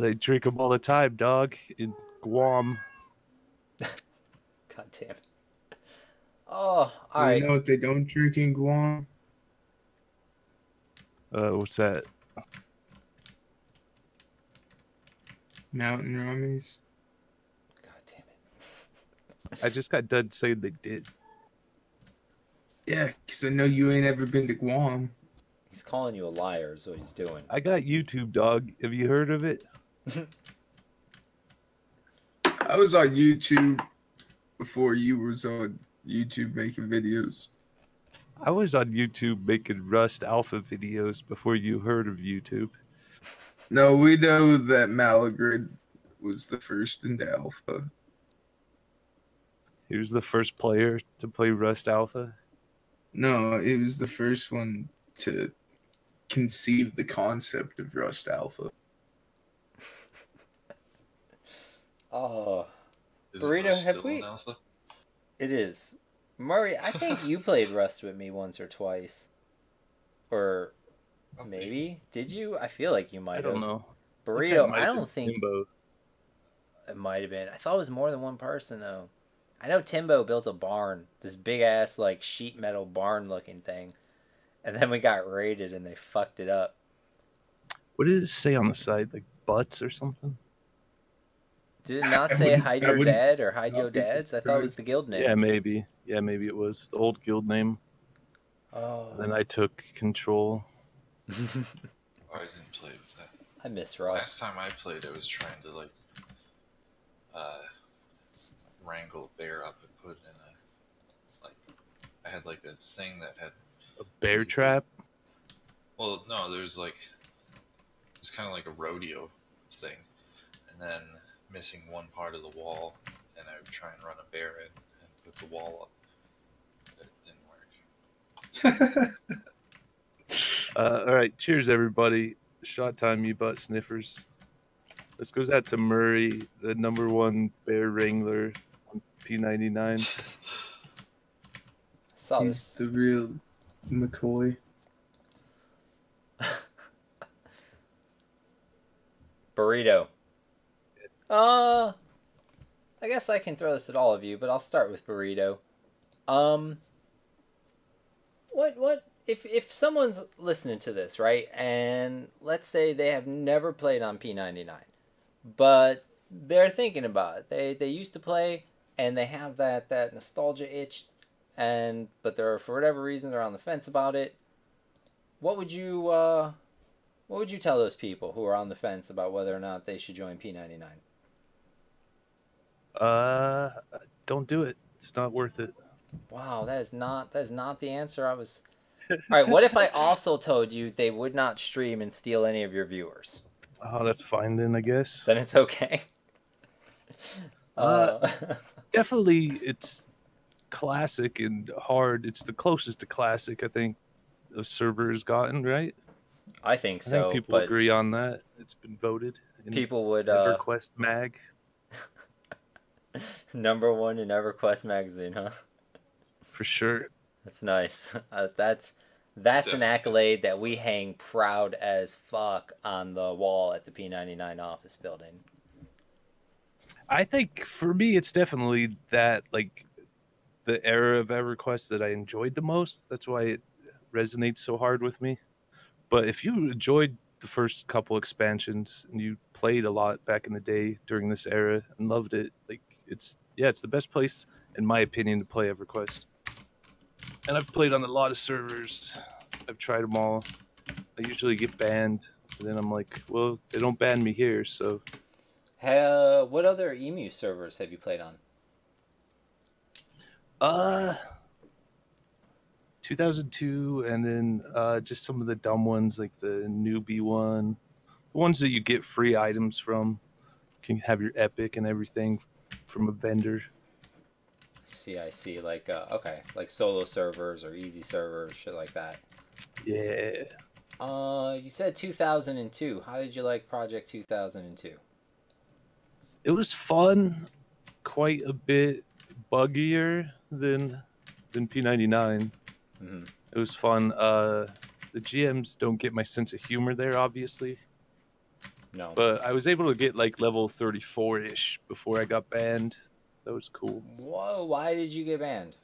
They drink them all the time, dog, in Guam. God damn it. Oh, alright. You know what they don't drink in Guam? What's that? Mountain Rummies. God damn it. I just got done saying they did. Yeah, because I know you ain't ever been to Guam. He's calling you a liar is what he's doing. I got YouTube, dog. Have you heard of it? I was on YouTube before you was on YouTube making videos. I was on YouTube making Rust Alpha videos before you heard of YouTube. No, we know that Malagrid was the first into Alpha. He was the first player to play Rust Alpha. No, it was the first one to conceive the concept of Rust Alpha. Oh, Is Burrito, Rust have still we- in alpha? it is. Murri, I think you played Rust with me once or twice. Or Okay. maybe? Did you? I feel like you might I have. don't know. Burrito, Might I have don't been think Timbo. it might have been. I thought it was more than one person, though. I know Timbo built a barn. This big-ass, like, sheet metal barn-looking thing. And then we got raided and they fucked it up. What did it say on the side? Like butts or something? Did it not I say wouldn't- hide I your wouldn't dad or hide not your be dads? I thought it was surprised. the guild name. Yeah, maybe. Yeah, maybe it was the old guild name. Oh. Then I took control. Oh, I didn't play with that. I miss Last Rust. time I played, I was trying to like wrangle a bear up and put it in a I had like a thing that had A bear trap. well no there's like it's kind of like a rodeo thing, and then missing one part of the wall, and I would try and run a bear in and put the wall up. It didn't work. All right, cheers, everybody. Shot time, you butt sniffers. This goes out to Murri, the #1 bear wrangler on P99. Saw He's this. the real McCoy. Burrito. I guess I can throw this at all of you, but I'll start with Burrito. What if someone's listening to this, right? And let's say they have never played on P99, but they're thinking about it. They used to play and they have that nostalgia itch, but they're, for whatever reason, they're on the fence about it. What would you tell those people who are on the fence about whether or not they should join P99? Don't do it. It's not worth it. Wow, that is not the answer I was. All right, what if I also told you they would not stream and steal any of your viewers? Oh, that's fine then, I guess. Then it's okay. Definitely, it's classic and hard. It's the closest to classic, I think, a server has gotten, right? I think I so, think people but agree on that. It's been voted in people would EverQuest Mag. #1 in EverQuest magazine, huh? For sure. That's nice. That's an accolade that we hang proud as fuck on the wall at the P99 office building. I think for me, it's definitely that, like, the era of EverQuest that I enjoyed the most. That's why it resonates so hard with me. But if you enjoyed the first couple expansions and you played a lot back in the day during this era and loved it, like, it's the best place, in my opinion, to play EverQuest. And I've played on a lot of servers. I've tried them all. I usually get banned, and then I'm like, well, they don't ban me here, so. What other Emu servers have you played on? 2002, and then just some of the dumb ones, like the newbie one. The ones that you get free items from. You can have your epic and everything from a vendor. I see. Like, okay. Like solo servers or easy servers, shit like that. Yeah. You said 2002. How did you like Project 2002? It was fun, quite a bit buggier than P99. Mm-hmm. It was fun. The GMs don't get my sense of humor there, obviously. No. But I was able to get like level 34-ish before I got banned. That was cool. Whoa, why did you get banned?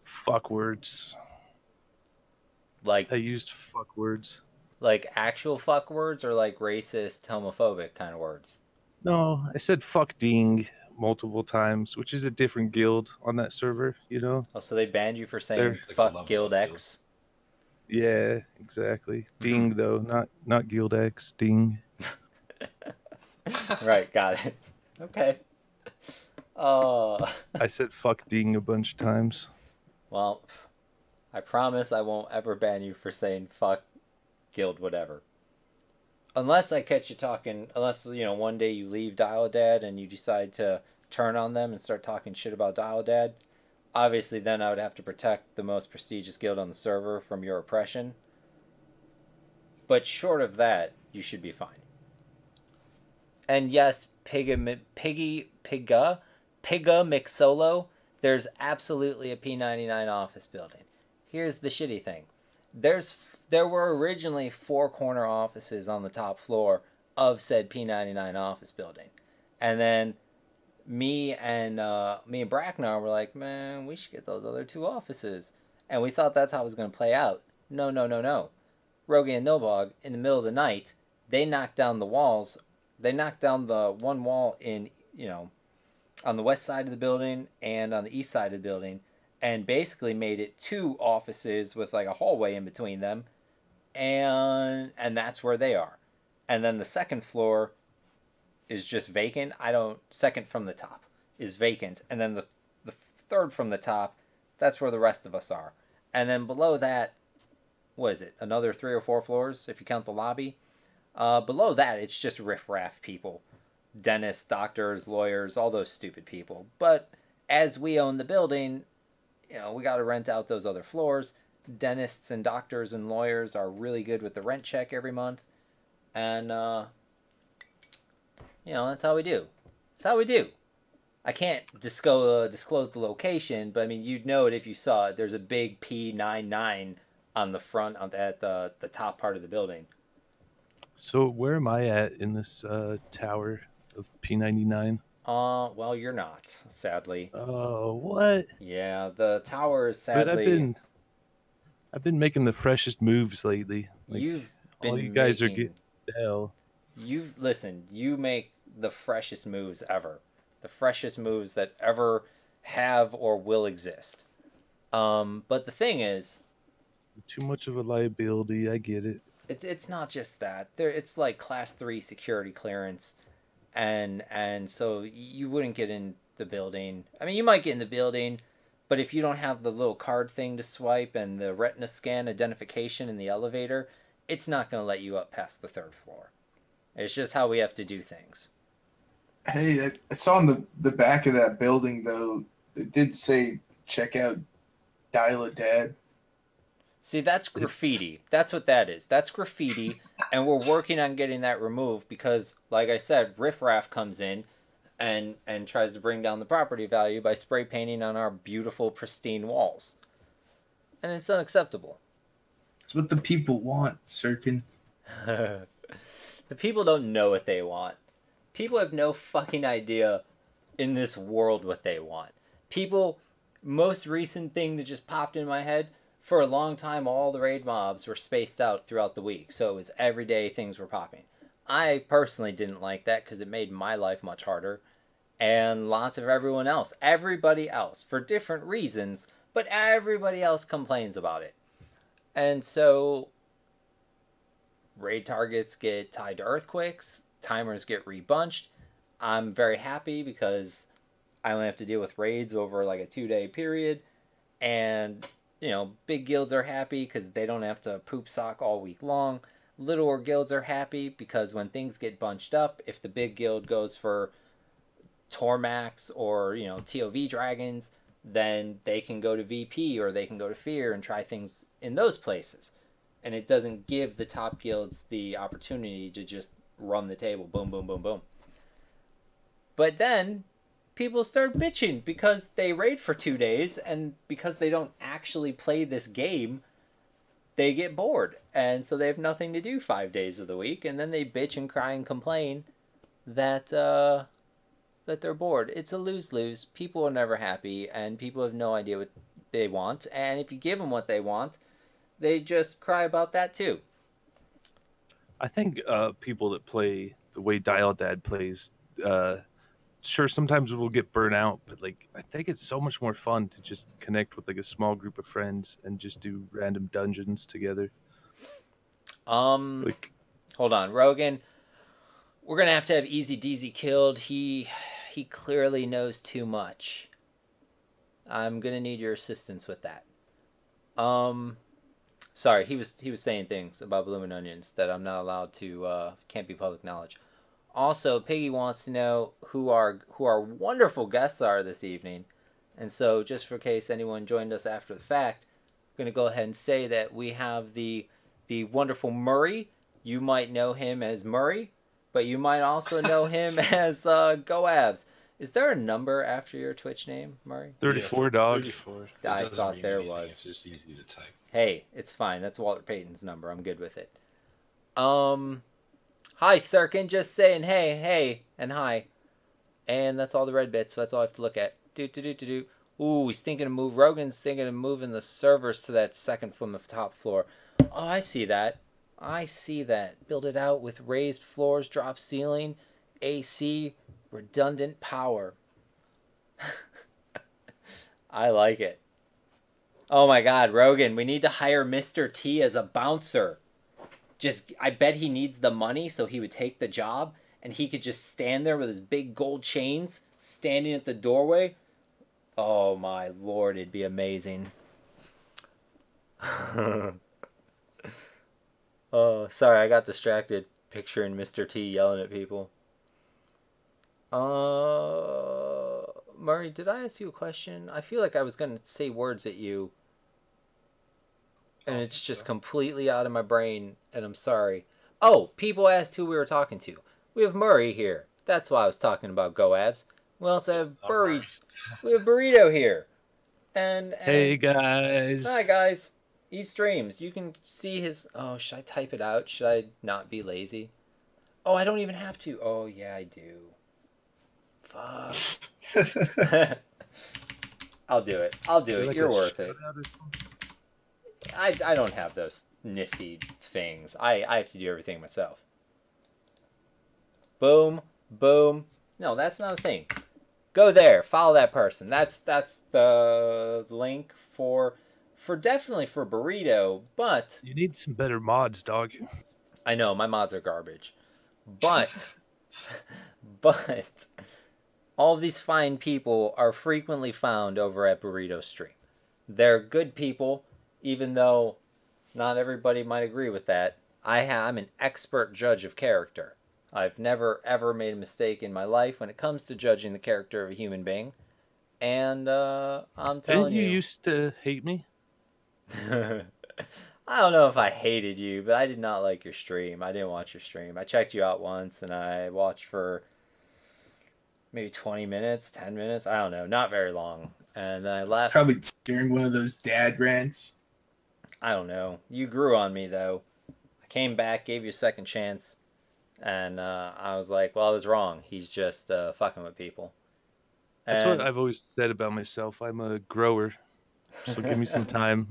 Fuck words. Like I used fuck words. like actual fuck words or like racist, homophobic kind of words? No, I said fuck ding multiple times, which is a different guild on that server, you know? Oh, so they banned you for saying They're like a fuck level Guild up guild. X? Yeah, exactly. Ding though, not Guild X. Ding. Right, got it. Okay. I said fuck ding a bunch of times. Well, I promise I won't ever ban you for saying fuck guild whatever. Unless I catch you talking, unless, one day you leave Dial Dad and you decide to turn on them and start talking shit about Dial Dad. Obviously, then I would have to protect the most prestigious guild on the server from your oppression. But short of that, you should be fine. And yes, Pigga McSolo, there's absolutely a P99 office building. Here's the shitty thing. There were originally 4 corner offices on the top floor of said P99 office building. And then me and Bracknar were like, man, we should get those other 2 offices. And we thought that's how it was going to play out. No. Rogi and Nobog, in the middle of the night, they knocked down the walls. They knocked down the one wall in, on the west side of the building and on the east side of the building, and basically made it 2 offices with like a hallway in between them. And that's where they are. And then the second floor is just vacant. Second from the top is vacant. And then the third from the top, that's where the rest of us are. And then below that, what is it? Another 3 or 4 floors if you count the lobby. Below that, it's just riffraff people. Dentists, doctors, lawyers, all those stupid people. But as we own the building, we got to rent out those other floors. Dentists and doctors and lawyers are really good with the rent check every month. And, that's how we do. That's how we do. I can't disclose the location, but I mean, you'd know it if you saw it. There's a big P99 on the front at the top part of the building. So where am I at in this tower of P99? Well, you're not, sadly. Oh, what? Yeah, the tower is sadly. But I've been making the freshest moves lately. Like, You've been all you guys are getting hell. You make the freshest moves ever. The freshest moves that ever have or will exist. But the thing is, too much of a liability. I get it. It's not just that. It's like class 3 security clearance, and so you wouldn't get in the building. I mean, you might get in the building, but if you don't have the little card thing to swipe and the retina scan identification in the elevator, it's not going to let you up past the 3rd floor. It's just how we have to do things. Hey, I saw on the back of that building, though, it did say, check out Dial a Dad. See, that's graffiti. That's what that is. That's graffiti, and we're working on getting that removed because, like I said, riffraff comes in and tries to bring down the property value by spray painting on our beautiful, pristine walls. And it's unacceptable. It's what the people want, Sirken. The people don't know what they want. People have no fucking idea in this world what they want. Most recent thing that just popped in my head, for a long time, all the raid mobs were spaced out throughout the week, so it was every day things were popping. I personally didn't like that because it made my life much harder, and lots of everybody else, for different reasons, but everybody else complains about it. And so, raid targets get tied to earthquakes, timers get rebunched. I'm very happy because I only have to deal with raids over like a 2-day period, and big guilds are happy because they don't have to poop sock all week long. Littler guilds are happy because when things get bunched up, if the big guild goes for Tormax or, TOV dragons, then they can go to VP or they can go to Fear and try things in those places. And it doesn't give the top guilds the opportunity to just run the table. Boom, boom, boom, boom. But then people start bitching because they raid for 2 days, and because they don't actually play this game, they get bored. And so they have nothing to do 5 days of the week, and then they bitch and cry and complain that they're bored. It's a lose-lose. People are never happy, and people have no idea what they want. And if you give them what they want, they just cry about that too. I think people that play the way Dial Dad plays sure, sometimes we'll get burnt out, but like I think it's so much more fun to just connect with like a small group of friends and just do random dungeons together. Like, Hold on, Rogan. We're gonna have to have Easy Deezy killed. He clearly knows too much. I'm gonna need your assistance with that. Sorry, he was saying things about blooming onions that I'm not allowed to. Can't be public knowledge. Also, Piggy wants to know who our wonderful guests are this evening, and so just for case anyone joined us after the fact, I'm gonna go ahead and say that we have the wonderful Murri. You might know him as Murri, but you might also know him as Goabs. Is there a number after your Twitch name, Murri? 34, dog. 34. I thought there was. It's just easy to type. Hey, it's fine. That's Walter Payton's number. I'm good with it. Hi, Sirken. Just saying hey, and hi. And that's all the red bits, so that's all I have to look at. Do. Ooh, he's thinking of move. Rogan's thinking of moving the servers to that second from the top floor. Oh, I see that. Build it out with raised floors, drop ceiling, AC, redundant power. I like it. Oh my god, Rogan, we need to hire Mr. T as a bouncer. I bet he needs the money, so he would take the job, and he could just stand there with his big gold chains, standing at the doorway. Oh my lord, it'd be amazing. Oh, sorry, I got distracted picturing Mr. T yelling at people. Murri, did I ask you a question? I feel like I was going to say words at you, and it's just completely out of my brain, and I'm sorry. Oh, people asked who we were talking to. We have Murri here. That's why I was talking about Goabs. We also have We have Burrito here. And hey, guys. Hi, guys. He streams. You can see his... Oh, should I type it out? Should I not be lazy? Oh, I don't even have to. Oh, yeah, I do. Fuck. I'll do it. Like You're a worth it. shoutout or something? I don't have those nifty things. I have to do everything myself. Boom. Boom. No, that's not a thing. Go there. Follow that person. That's the link for definitely for Burrito, but... You need some better mods, dog. I know, my mods are garbage. But... all of these fine people are frequently found over at Burrito Stream. They're good people, even though not everybody might agree with that. I'm an expert judge of character. I've never, ever made a mistake in my life when it comes to judging the character of a human being. And I'm telling you... Didn't you used to hate me? I don't know if I hated you, but I did not like your stream. I didn't watch your stream. I checked you out once, and I watched for maybe 20 minutes, 10 minutes. I don't know. Not very long. And then I left. It's probably during one of those dad rants. I don't know. You grew on me, though. I came back, gave you a second chance, and I was like, well, I was wrong. He's just fucking with people. That's what I've always said about myself. I'm a grower, so give me some time.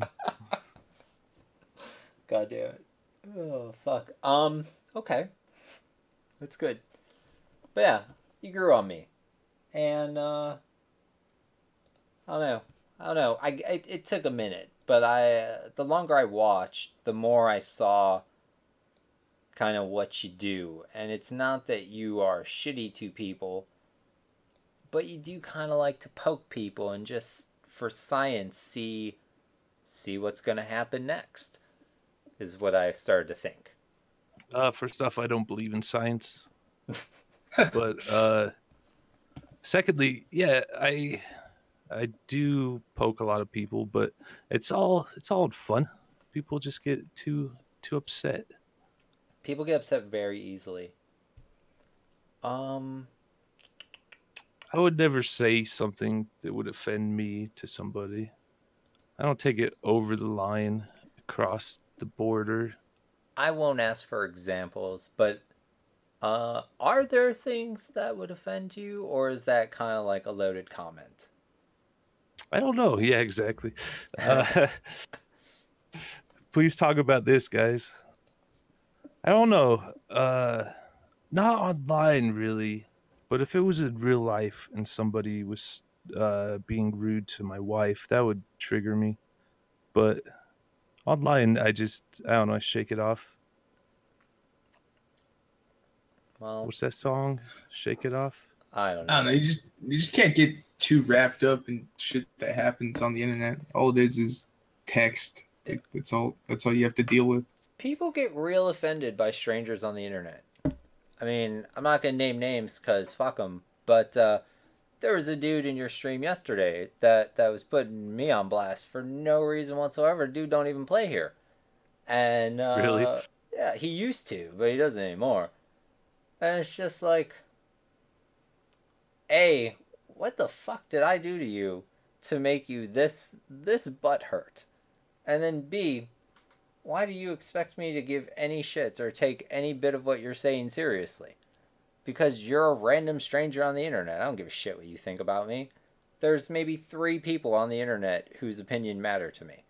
God damn it. Oh, fuck. Okay. That's good. But yeah, you grew on me. And, I don't know. It took a minute, but the longer I watched, the more I saw kind of what you do. And it's not that you are shitty to people, but you do kind of like to poke people and just, for science, see what's going to happen next, is what I started to think. First off, I don't believe in science. But secondly, yeah, I do poke a lot of people, but it's all in fun. People just get too upset. People get upset very easily. I would never say something that would offend me to somebody. I don't take it over the line, across the border. I won't ask for examples, but are there things that would offend you, or is that kind of like a loaded comment? I don't know. Yeah, exactly. Please talk about this, guys. I don't know. Not online, really. But if it was in real life and somebody was being rude to my wife, that would trigger me. But online, I don't know, I shake it off. Well, What's that song? Shake it off? I don't know. I don't know. You just can't get too wrapped up in shit that happens on the internet. All it is text. Like, that's all you have to deal with. People get real offended by strangers on the internet. I mean, I'm not gonna name names because fuck them. But there was a dude in your stream yesterday that was putting me on blast for no reason whatsoever. Dude don't even play here, and Really? yeah, he used to, but he doesn't anymore. And it's just like, A, what the fuck did I do to you to make you this butt hurt? And then B, why do you expect me to give any shits or take any bit of what you're saying seriously? Because you're a random stranger on the internet. I don't give a shit what you think about me. There's maybe 3 people on the internet whose opinion matter to me.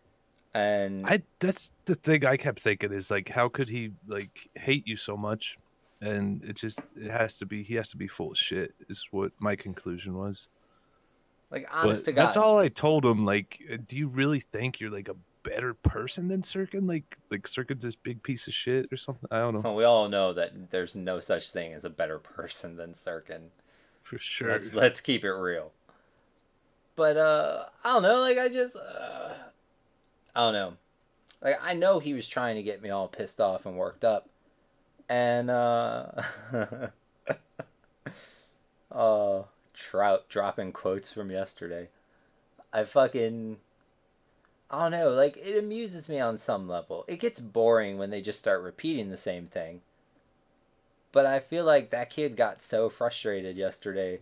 And that's the thing I kept thinking is like, how could he like hate you so much? And he has to be full of shit is what my conclusion was. like, honest to God, That's all I told him. Like, do you really think you're like a better person than Sirken? Like Sirken's this big piece of shit or something? I don't know. well, we all know that there's no such thing as a better person than Sirken. For sure. Let's keep it real. But I don't know. Like, I don't know. Like, I know he was trying to get me all pissed off and worked up. And Trout dropping quotes from yesterday. I don't know, like, it amuses me on some level. It gets boring when they just start repeating the same thing. But I feel like that kid got so frustrated yesterday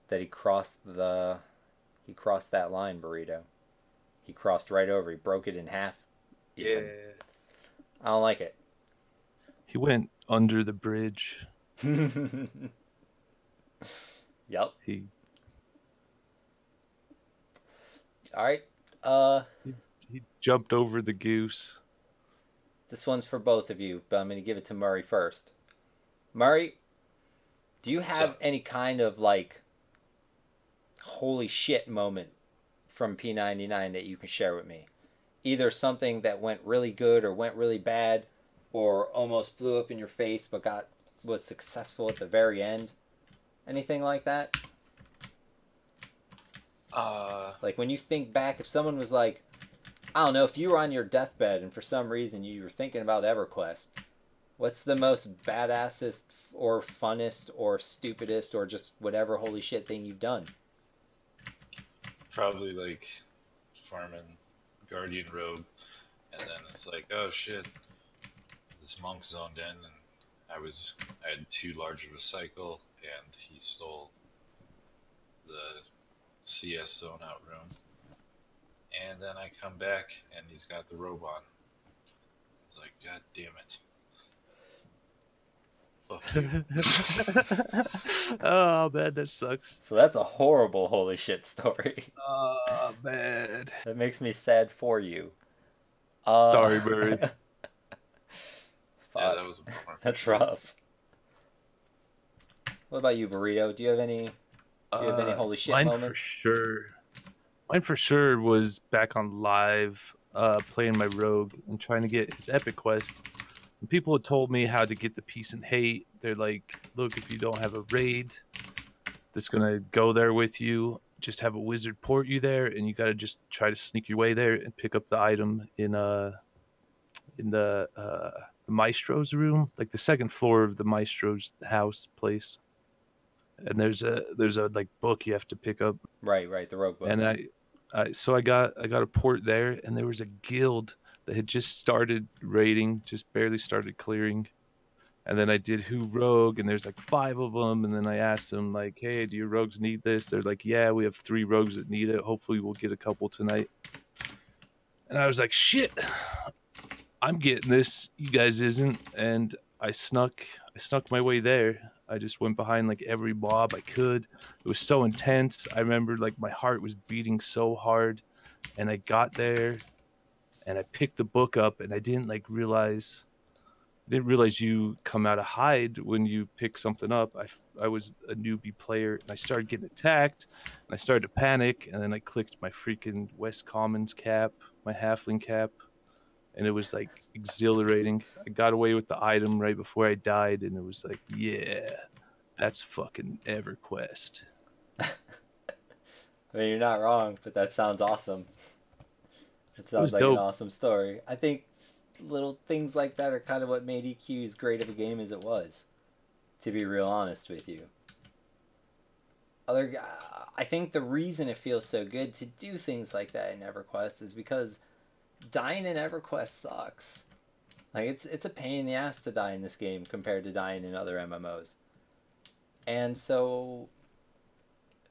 that he crossed that line, Burrito. He crossed right over. He broke it in half. Yeah. I don't like it. He went under the bridge. Yep. He All right. he jumped over the goose. This one's for both of you, but I'm going to give it to Murri first. Murri, do you have any kind of, like, holy shit moment from P99 that you can share with me? Either something that went really good or went really bad, or almost blew up in your face but was successful at the very end? Anything like that? Like, when you think back, if someone was like, I don't know, if you were on your deathbed and for some reason you were thinking about EverQuest, what's the most badassest or funnest or stupidest or just whatever holy shit thing you've done? Probably like farming Guardian Robe, and then it's like, oh shit, this monk zoned in, and I had too large of a cycle, and he stole the CS zone out room. And then I come back, and he's got the robe on. It's like, god damn it. Fuck you. Oh man, that sucks. So that's a horrible holy shit story. Oh man. That makes me sad for you. Sorry, Murri. Fuck. Yeah, that was a bummer. That's rough. What about you, Burrito? Do you have any holy shit mine moments? Mine for sure was back on live, playing my rogue and trying to get his epic quest. And people had told me how to get the peace and hate. They're like, look, if you don't have a raid that's gonna go there with you, just have a wizard port you there, and you gotta just try to sneak your way there and pick up the item in the maestro's room, like the second floor of the maestro's house place. And there's a like book you have to pick up. Right, the rogue book. And so I got a port there, and there was a guild that had just started raiding, just barely started clearing. And then I did who rogue, and there's like 5 of them. And then I asked them like, hey, do your rogues need this? They're like, yeah, we have 3 rogues that need it. Hopefully we'll get a couple tonight. And I was like, shit, I'm getting this. You guys isn't. And I snuck my way there. I just went behind like every mob I could. It was so intense. I remember like my heart was beating so hard, and I got there and I picked the book up, and I didn't like realize didn't realize you come out of hide when you pick something up. I was a newbie player and I started getting attacked and I started to panic and then I clicked my freaking West Commons cap, my halfling cap, and it was like exhilarating. I got away with the item right before I died and it was like, yeah, that's fucking EverQuest. I mean, you're not wrong, but that sounds awesome. It was sounds like dope. an awesome story. I think little things like that are kind of what made EQ as great of a game as it was, to be real honest with you. I think the reason it feels so good to do things like that in EverQuest is because dying in EverQuest sucks. Like, it's a pain in the ass to die in this game compared to dying in other MMOs. And so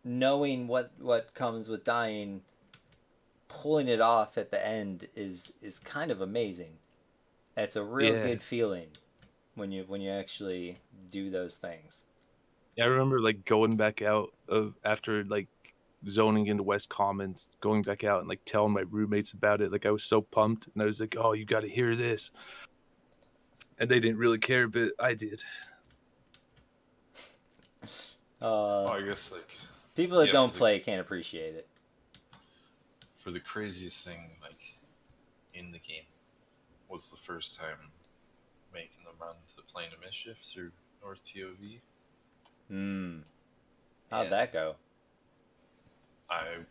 knowing what comes with dying, pulling it off at the end is kind of amazing. It's a real good feeling when you actually do those things. Yeah, I remember like going back out of after like zoning into West Commons, going back out and like telling my roommates about it. Like I was so pumped and I was like, "Oh, you got to hear this." And they didn't really care, but I did. I guess like people that don't play can't appreciate it. For the craziest thing like in the game was the first time making the run to Plane of Mischief through North TOV. How'd that go? I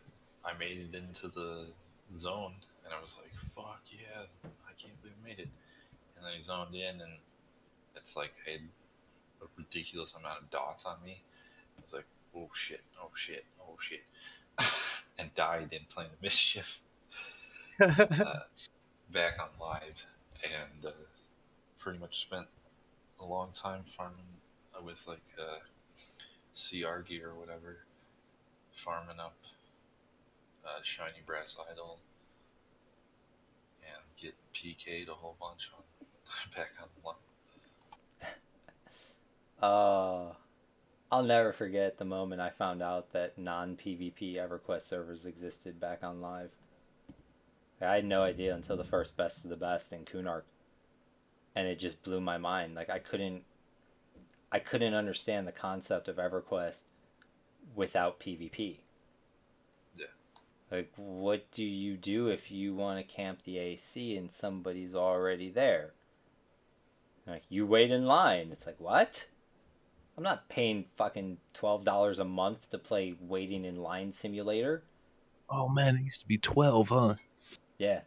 made it into the zone and I was like, fuck yeah, I can't believe I made it. And then I zoned in and it's like I had a ridiculous amount of dots on me. I was like, oh shit, oh shit, oh shit. And died in Plane of Mischief. Back on live and pretty much spent a long time farming with like CR gear or whatever, farming up shiny brass idol and get PK'd a whole bunch on back on live. I'll never forget the moment I found out that non-PvP EverQuest servers existed back on live. I had no idea until the first Best of the Best in Kunark. And it just blew my mind. Like I couldn't understand the concept of EverQuest without PvP. Yeah. Like, what do you do if you want to camp the AC and somebody's already there? Like, you wait in line. It's like, what? I'm not paying fucking $12 a month to play waiting in line simulator. Oh man, it used to be 12, huh? Yeah.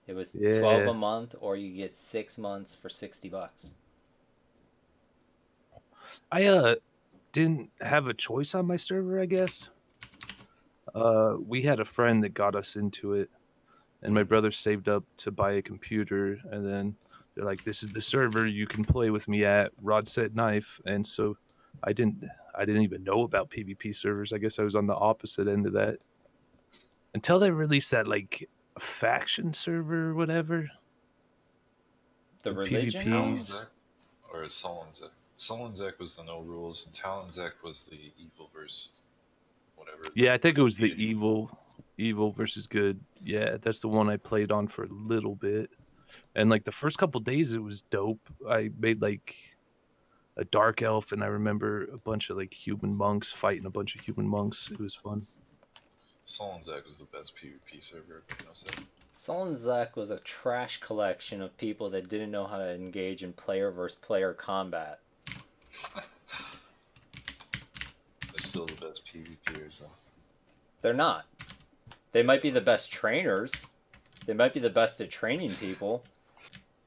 It was 12 a month, or you get 6 months for $60. I didn't have a choice on my server, I guess. We had a friend that got us into it, and my brother saved up to buy a computer, and then they're like, "This is the server you can play with me at, Rod Set Knife." And so I didn't even know about PvP servers. I guess I was on the opposite end of that until they released that like faction server or whatever. The religion? PvPs. Or Solenzek. Solenzek was the no rules, and Talonzek was the evil versus whatever. Yeah, I think it was the evil versus good. Yeah, that's the one I played on for a little bit. And like the first couple days it was dope. I made like a dark elf and I remember a bunch of like human monks fighting a bunch of human monks. It was fun. Solenzek was the best PvP server, I'll say. Solenzek was a trash collection of people that didn't know how to engage in player versus player combat. They're still the best PvPers, though. They're not. They might be the best trainers. They might be the best at training people.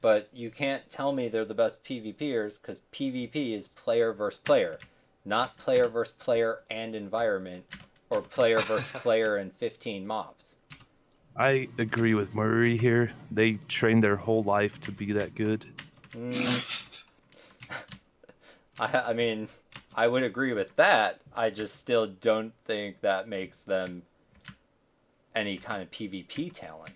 But you can't tell me they're the best PvPers, because PvP is player versus player. Not player versus player and environment, or player versus player and 15 mobs. I agree with Murri here. They trained their whole life to be that good. I mean, I would agree with that. I just still don't think that makes them any kind of PvP talent.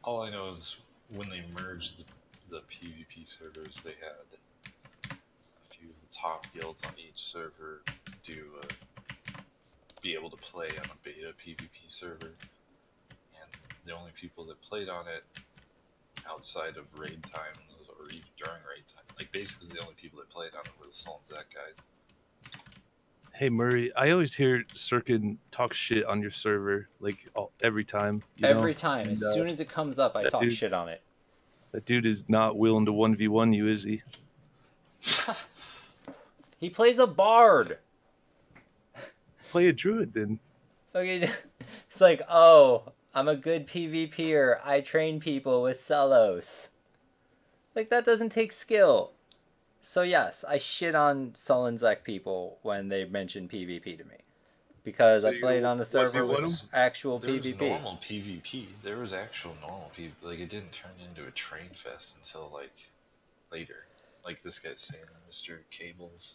All I know is when they merged the PvP servers, they had a few of the top guilds on each server be able to play on a beta PvP server, and the only people that played on it outside of raid times or even during raid time. Like basically the only people that played on it were the Sullen Zach guys. Hey Murray, I always hear Sirken talk shit on your server like every time. Every time, as soon as it comes up, I talk dude, shit on it. That dude is not willing to 1v1 you, is he? He plays a bard. Play a druid then. Okay, it's like, oh, I'm a good PvPer. I train people with Celos. Like, that doesn't take skill. So yes, I shit on Sullen Zek people when they mention PvP to me. Because So I played on a server with actual there PvP. There was normal PvP. There was actual normal PvP. Like, it didn't turn into a train fest until, like, later. Like this guy's saying, Mr. Cables.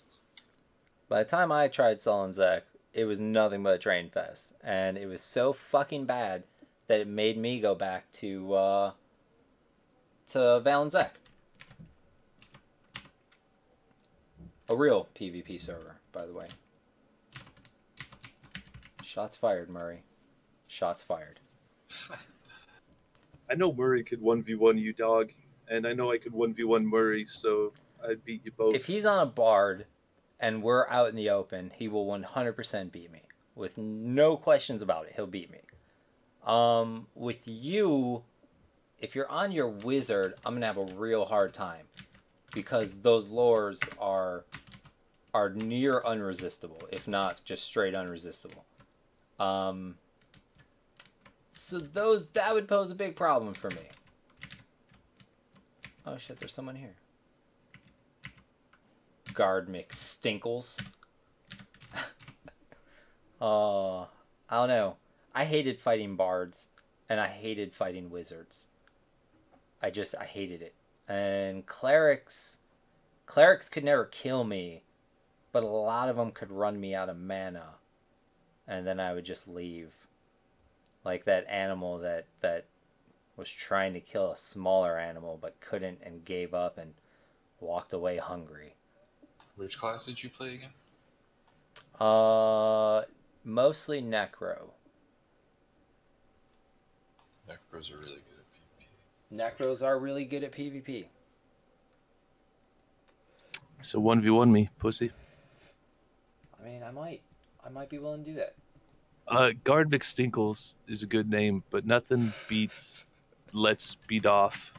By the time I tried Sullen Zek, it was nothing but a train fest. And it was so fucking bad that it made me go back to Val and Zek. A real PvP server, by the way. Shots fired, Murray. Shots fired. I know Murray could 1v1 you, dog. And I know I could 1v1 Murray, so I'd beat you both. If he's on a bard and we're out in the open, he will 100% beat me. With no questions about it, he'll beat me. With you, if you're on your wizard, I'm going to have a real hard time. Because those lures are near unresistible, if not just straight unresistible. So that would pose a big problem for me. Oh shit, there's someone here. Guard McStinkles. I don't know. I hated fighting bards, and I hated fighting wizards. I hated it. And clerics could never kill me, but a lot of them could run me out of mana, and then I would just leave. Like that animal that was trying to kill a smaller animal but couldn't and gave up and walked away hungry. Which class did you play again? Mostly Necro. Necros are really good at PvP. Necros are really good at PvP. So 1v1 me, pussy. I mean, I might be willing to do that. Guard McStinkles is a good name, but nothing beats Let's Beat Off.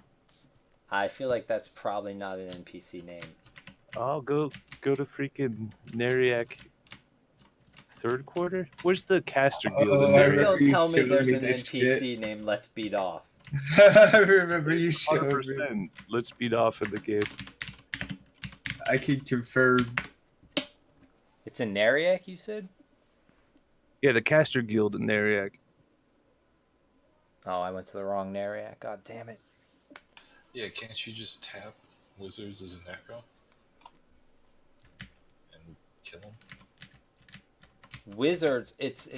I feel like that's probably not an NPC name. I'll go to freaking Neriak third quarter. Where's the caster guild? Please don't tell me there's an NPC named Let's Beat Off. I remember you showed 100%. me. Let's beat off in the game. I can confirm. It's in Neriak, you said? Yeah, the caster guild in Neriak. Oh, I went to the wrong Neriak. God damn it. Yeah, can't you just tap wizards as a necro? And kill them? Wizards, it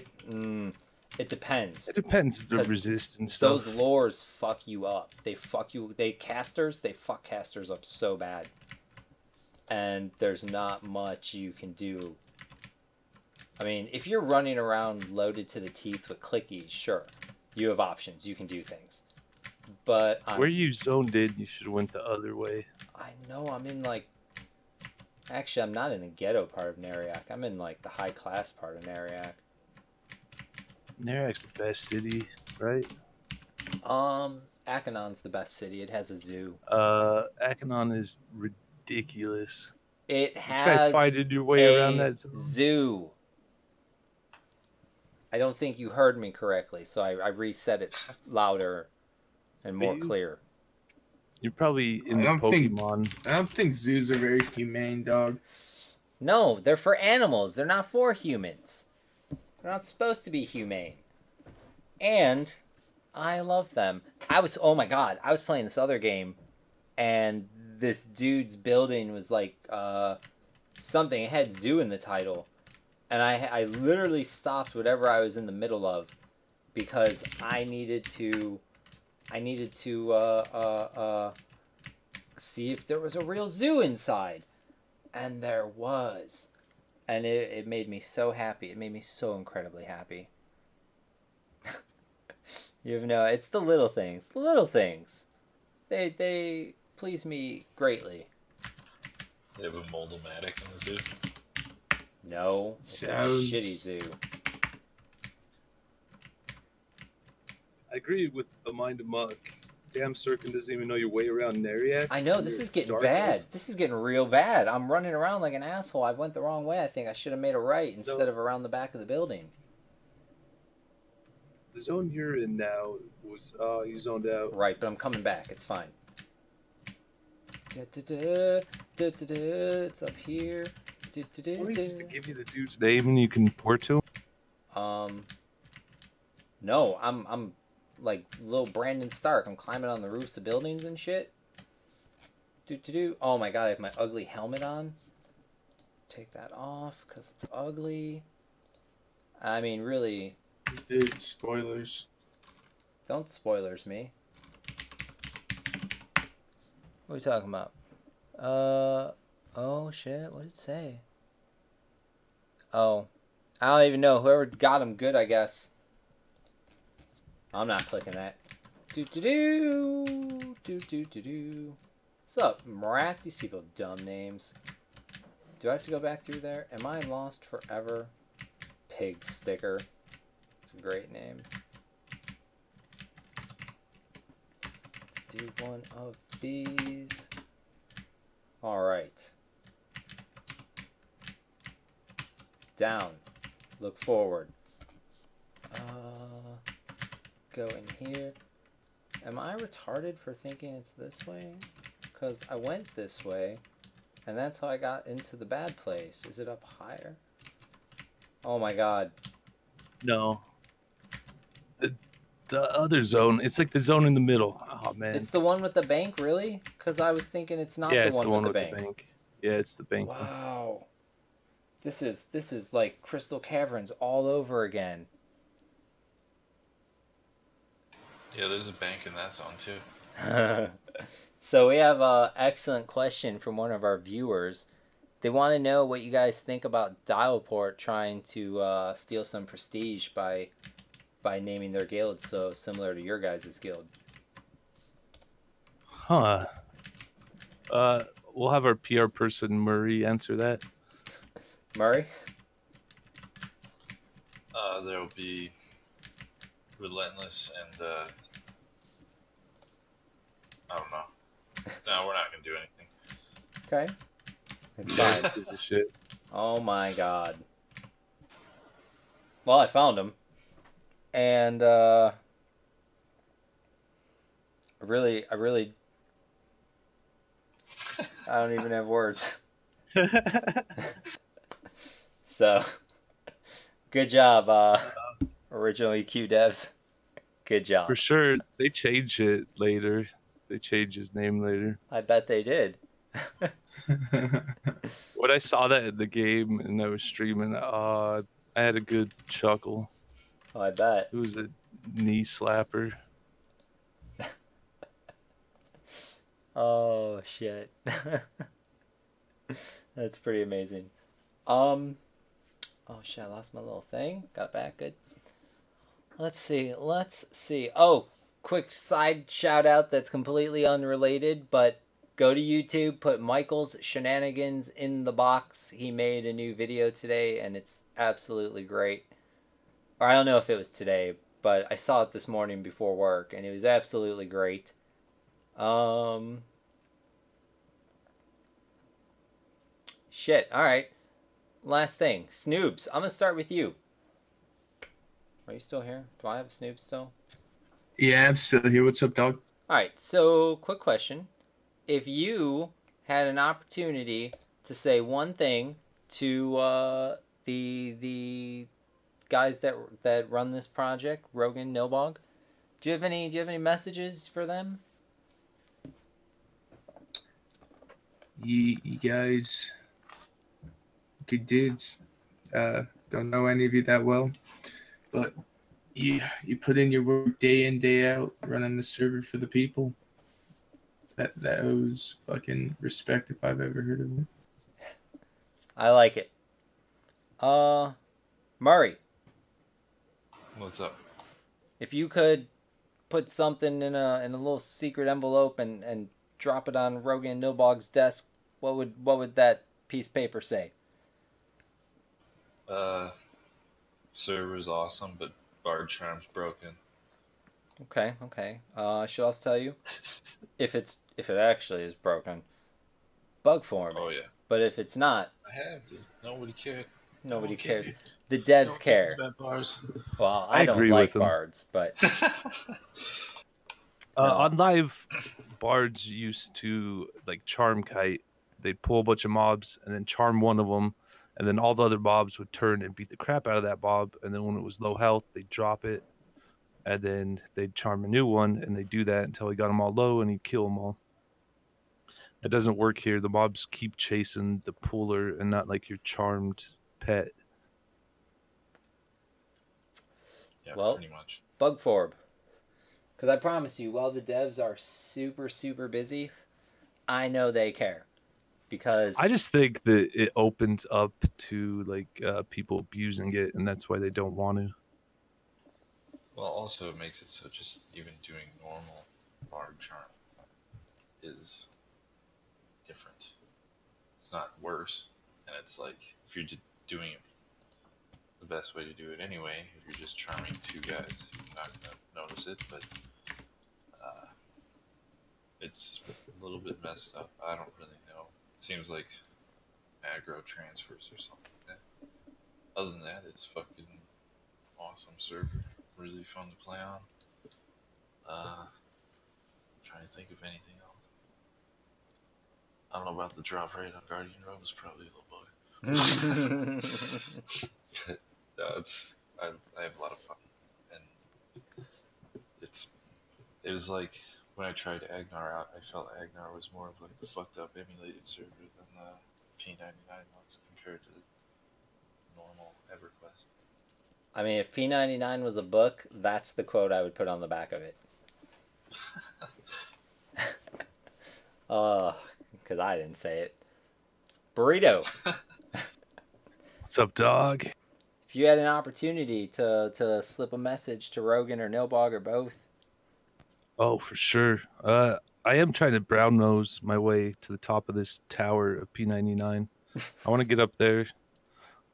depends. It depends the 'Cause resist and stuff. Those lores fuck you up. They fuck casters up so bad. And there's not much you can do. I mean, if you're running around loaded to the teeth with clickies, sure. You have options. You can do things. But where you zoned in, you should have went the other way. I know I'm in like... Actually, I'm not in the ghetto part of Neriak. I'm in like the high class part of Neriak. Neriak's the best city, right? Akinon's the best city. It has a zoo. Akinon is ridiculous. It has Try fighting your way around that zoo. I don't think you heard me correctly, so I reset it louder and more clear. You're probably in the Pokemon. I don't think zoos are very humane, dog. No, they're for animals. They're not for humans. They're not supposed to be humane. And I love them. Oh my god, I was playing this other game, and this dude's building was like something. It had zoo in the title. And I literally stopped whatever I was in the middle of because I needed to see if there was a real zoo inside. And there was. And it made me so happy. It made me so incredibly happy. You know, it's the little things. The little things. they please me greatly. They have a Moldomatic in the zoo. No, it's a Sounds- shitty zoo. I agree with a mind muck. Damn, Sirken doesn't even know your way around Nariak. I know, this is getting bad. This is getting real bad. I'm running around like an asshole. I went the wrong way. I think I should have made a right instead of around the back of the building. The zone you're in now was, you zoned out. Right, but I'm coming back. It's fine. It's up here. Want me just to give you the dude's name and you can port to him? No, I'm like little Brandon Stark. I'm climbing on the roofs of buildings and shit. Oh my god, I have my ugly helmet on. Take that off because it's ugly. I mean, really. Dude, spoilers. Don't spoilers me. What are we talking about? Oh shit, what did it say? Oh, I don't even know. Whoever got him good, I guess. I'm not clicking that. What's up, Mrat? These people have dumb names. Do I have to go back through there? Am I lost forever? Pig sticker. It's a great name. Let's do one of these. Alright. Down. Look forward. Go in here. Am I retarded for thinking it's this way? Because I went this way, and that's how I got into the bad place. Is it up higher? Oh my god. No. The other zone, it's like the zone in the middle. Oh, man. It's the one with the bank, really? Because I was thinking it's not the one with the bank. Yeah, it's the bank. Wow. This is like Crystal Caverns all over again. Yeah, there's a bank in that zone too. So we have an excellent question from one of our viewers. They want to know what you guys think about Dialport trying to steal some prestige by naming their guild so similar to your guys' guild. Huh. We'll have our PR person, Murri, answer that. Murri? There'll be Relentless and I don't know. No, we're not gonna do anything. Okay. It's fine. Gives a shit. Oh my god. Well, I found him. And I really I don't even have words. So good job, original EQ devs. Good job. For sure, they change it later. They change his name later. I bet they did. When I saw that in the game and I was streaming, I had a good chuckle. Oh, I bet. It was a knee slapper. Oh shit. That's pretty amazing. Oh shit, I lost my little thing. Got it back good. Let's see. Oh, quick side shout out that's completely unrelated, but go to YouTube, put Michael's Shenanigans in the box. He made a new video today and it's absolutely great. Or I don't know if it was today, but I saw it this morning before work and it was absolutely great. Shit, alright. Last thing. Snoobs, I'm gonna start with you. Are you still here? Do I have Snoobs still? Yeah, I'm still here. What's up, dog? Alright, so quick question. If you had an opportunity to say one thing to the guys that run this project, Rogan, Nilbog, do you have any messages for them? You guys, good dudes. Don't know any of you that well, but you put in your work day in, day out, running the server for the people. That owes fucking respect if I've ever heard of it. I like it. Murri, What's up? if you could put something in a little secret envelope and drop it on Rogan and Nilbog's desk, what would that piece of paper say? Server's awesome, but Bard Charm's broken. Okay. I should also tell you, if it actually is broken, bug form. Oh yeah. But if it's not, I have to. Nobody cared. nobody cares. The devs care. About bars. Well, I I don't agree like with them. bards, but On live, bards used to like charm kite. They'd pull a bunch of mobs and then charm one of them, and then all the other mobs would turn and beat the crap out of that mob. And then when it was low health, they'd drop it, and then they'd charm a new one, and they'd do that until he got them all low, and he'd kill them all. It doesn't work here. The mobs keep chasing the puller, and not like your charmed pet. Yeah, Well, pretty much. bug form. Because I promise you, while the devs are super, super busy, I know they care. Because I just think that it opens up to like people abusing it, and that's why they don't want to. Well, also it makes it so just even doing normal Bard Charm is different. It's not worse, and it's like if you're doing it the best way to do it anyway, if you're just charming two guys, you're not gonna notice it, but it's a little bit messed up. I don't really know. It seems like aggro transfers or something like that. Other than that, it's fucking awesome server. Really fun to play on. I'm trying to think of anything else. I don't know about the drop rate on Guardian Road. It's probably a little bug. But no, I have a lot of fun, and it was like when I tried Agnar out, I felt Agnar was more of like a fucked up emulated server than the P99 was compared to normal EverQuest. I mean, if P99 was a book, that's the quote I would put on the back of it. Because I didn't say it. Burrito. What's up, dog? If you had an opportunity to slip a message to Rogan or Nilbog or both. Oh, for sure. I am trying to brown nose my way to the top of this tower of P99. I want to get up there,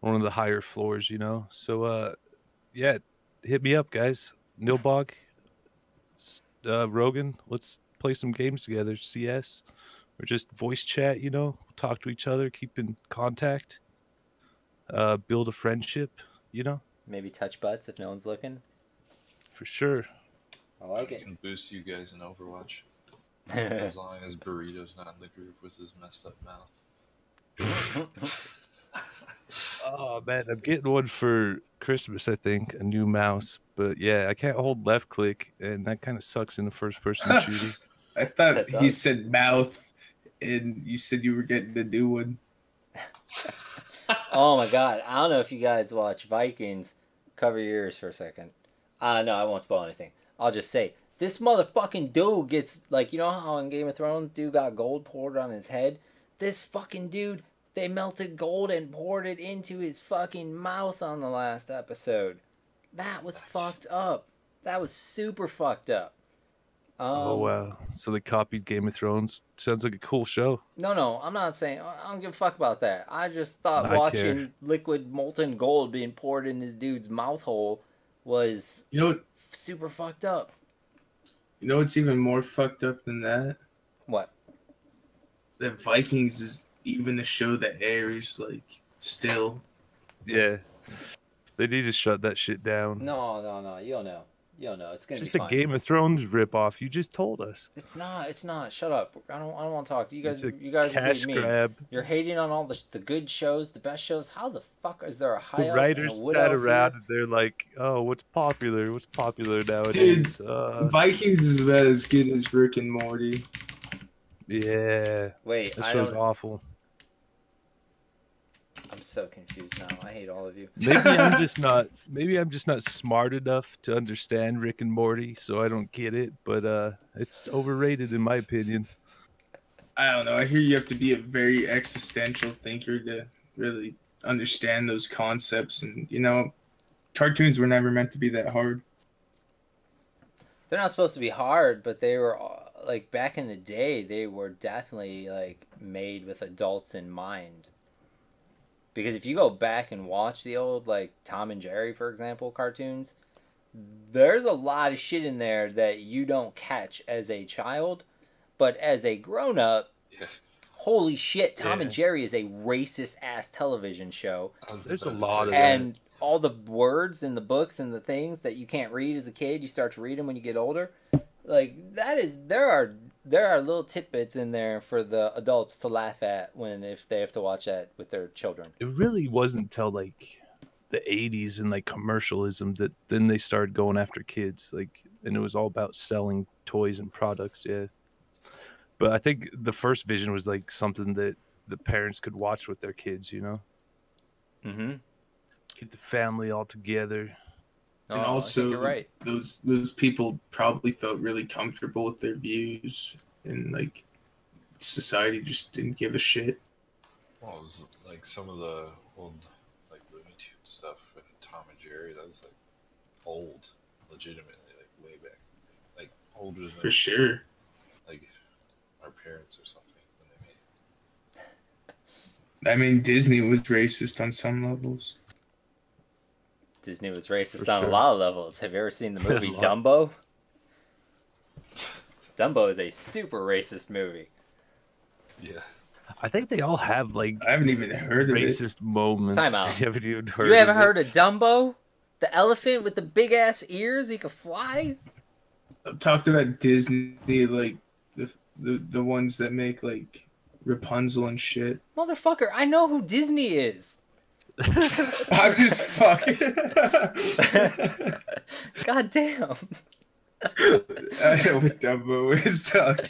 one of the higher floors, you know. So, yeah, hit me up, guys. Nilbog, Rogan, let's play some games together. CS, or just voice chat, you know. Talk to each other, keep in contact, build a friendship, you know. Maybe touch butts if no one's looking. For sure. I like I it. can boost you guys in Overwatch. As long as Burrito's not in the group with his messed up mouth. Oh man, I'm getting one for Christmas, I think, a new mouse. But yeah, I can't hold left click, and that kind of sucks in the first person shooting. I thought he said mouth, and you said you were getting the new one. Oh my god, I don't know if you guys watch Vikings. Cover your ears for a second. No, I won't spoil anything. I'll just say, this motherfucking dude gets, like, you know how in Game of Thrones, dude got gold poured on his head? This fucking dude, they melted gold and poured it into his fucking mouth on the last episode. That was fucked up. That was super fucked up. Oh wow! So they copied Game of Thrones. Sounds like a cool show. No, I'm not saying, I don't give a fuck about that. I just thought I watching care. liquid molten gold being poured in this dude's mouth hole was You know what? super fucked up. You know what's even more fucked up than that? What? That Vikings is even a show that airs like still. Yeah, they need to shut that shit down. No, you don't know. It's gonna Just be a fine. Game of Thrones ripoff. You just told us. It's not. Shut up. I don't want to talk. You guys It's a are cash being mean. grab. You're hating on all the good shows, the best shows. How the fuck is there a high The elf and writers a wood sat elf around here? and they're like, "Oh, what's popular? What's popular nowadays?" Vikings is about as good as Rick and Morty. Yeah, Wait, that I show's don't. awful. I'm so confused now. I hate all of you. Maybe I'm just not. Maybe I'm just not smart enough to understand Rick and Morty, so I don't get it. But it's overrated in my opinion. I don't know. I hear you have to be a very existential thinker to really understand those concepts, and you know, cartoons were never meant to be that hard. they're not supposed to be hard, but they were like back in the day. They were definitely like made with adults in mind. Because if you go back and watch the old like Tom and Jerry, for example, cartoons, there's a lot of shit in there that you don't catch as a child, but as a grown up, Yeah. holy shit, Tom Yeah. and Jerry is a racist ass television show. There's a about to lot say of that. And all the words in the books and the things that you can't read as a kid, you start to read them when you get older. Like that is there are little tidbits in there for the adults to laugh at if they have to watch that with their children. It really wasn't until like the 80s and like commercialism that then they started going after kids, like, and it was all about selling toys and products. Yeah, but I think the first vision was like something that the parents could watch with their kids, you know, Mm-hmm. get the family all together. Oh, And I also, think you're right. those people probably felt really comfortable with their views, and like society just didn't give a shit. Well, it was like some of the old like Looney Tunes stuff with Tom and Jerry. That was like old, legitimately, like way back, like older than For sure. like our parents or something when they made it. I mean, Disney was racist on some levels. Disney was racist For on sure. a lot of levels. Have you ever seen the movie A lot. Dumbo? Dumbo is a super racist movie. Yeah. I think they all have like I haven't even heard of it. racist moments. Time out. You haven't even heard You haven't of it? heard of Dumbo? The elephant with the big ass ears, he could fly? I'm talking about Disney, like the ones that make like Rapunzel and shit. Motherfucker, I know who Disney is. I'm just fucking. God damn. I know what Dumbo is, dog.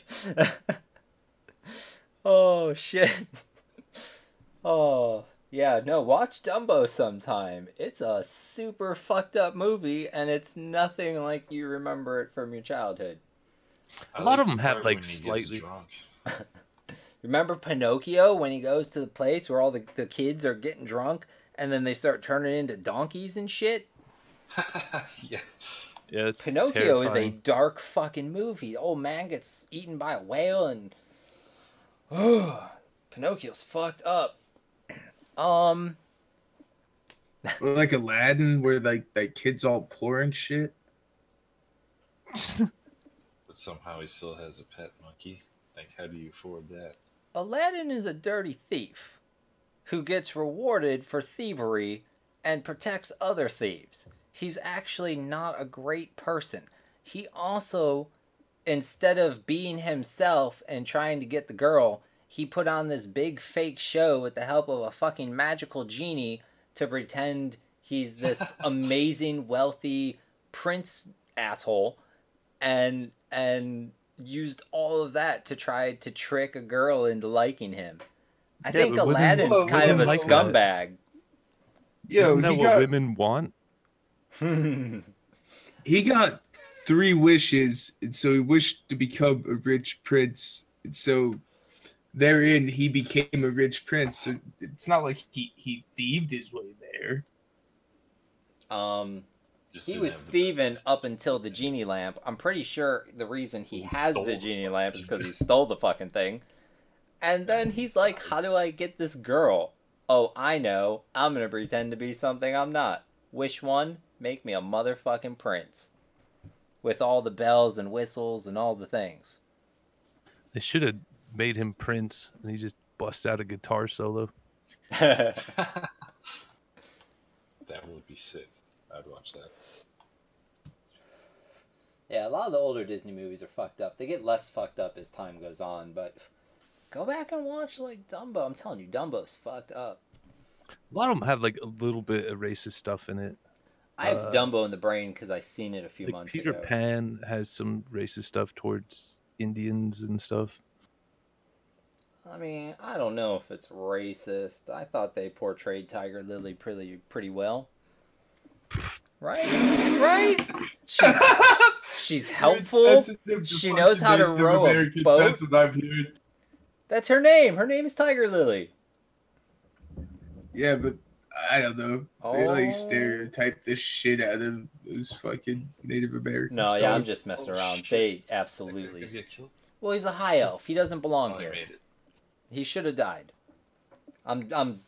Oh shit. Oh yeah, no, watch Dumbo sometime. It's a super fucked up movie and it's nothing like you remember it from your childhood. A lot of them the have, part like, when he gets slightly- drunk. Remember Pinocchio when he goes to the place where all the kids are getting drunk and then they start turning into donkeys and shit? Yeah. Yeah, it's Pinocchio is a terrifying. dark fucking movie. The old man gets eaten by a whale and Pinocchio's fucked up. Like Aladdin, where like that kid's all poor and shit. But somehow he still has a pet monkey. Like, how do you afford that? Aladdin is a dirty thief who gets rewarded for thievery and protects other thieves. He's actually not a great person. He also, instead of being himself and trying to get the girl, he put on this big fake show with the help of a fucking magical genie to pretend he's this amazing, wealthy prince asshole, and used all of that to try to trick a girl into liking him. I Yeah, think but women- Aladdin's kind of a women like that. scumbag. Isn't that what women want? He got 3 wishes, and so he wished to become a rich prince. And so therein he became a rich prince. So it's not like he thieved his way there. Just He didn't was have the- thieving up until the genie lamp. I'm pretty sure the reason he has stole the the genie fucking lamp is because genie. he stole the fucking thing. And then he's like, how do I get this girl? Oh, I know. I'm going to pretend to be something I'm not. Wish one, make me a motherfucking prince. With all the bells and whistles and all the things. They should have made him Prince, and he just busts out a guitar solo. That would be sick. I'd watch that. Yeah, a lot of the older Disney movies are fucked up. They get less fucked up as time goes on, but go back and watch like Dumbo. I'm telling you, Dumbo's fucked up. A lot of them have like a little bit of racist stuff in it. I have Dumbo in the brain because I seen it a few Like months Peter ago. Pan has some racist stuff towards Indians and stuff. I mean, I don't know if it's racist. I thought they portrayed Tiger Lily pretty well. Right? Right? She's helpful. She knows how to row a boat. That's what I'm hearing. That's her name. Her name is Tiger Lily. Yeah, but I don't know. They Oh. like stereotype the shit out of those fucking Native Americans. No, yeah, I'm just messing around. shit. They absolutely. Did he get killed? Well, he's a high elf. He doesn't belong Oh, he here. made it. He should have died. I'm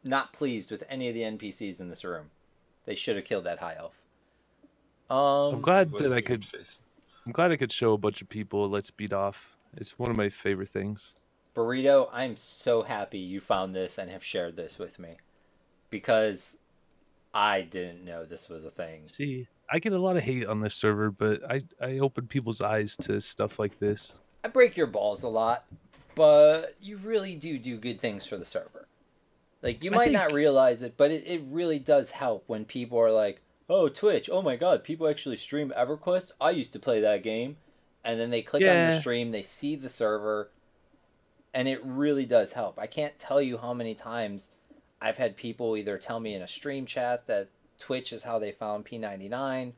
not pleased with any of the NPCs in this room. They should have killed that high elf. I'm glad What's that I the could. face? I'm glad I could show a bunch of people Let's Beat Off. It's one of my favorite things. Burrito, I'm so happy you found this and have shared this with me, because I didn't know this was a thing. See, I get a lot of hate on this server, but I open people's eyes to stuff like this. I break your balls a lot, but you really do good things for the server. Like, you might not realize it, but it really does help when people are like, oh, Twitch, oh my god, people actually stream EverQuest? I used to play that game. And then they click on your stream, they see the server, and it really does help. I can't tell you how many times I've had people either tell me in a stream chat that Twitch is how they found P99,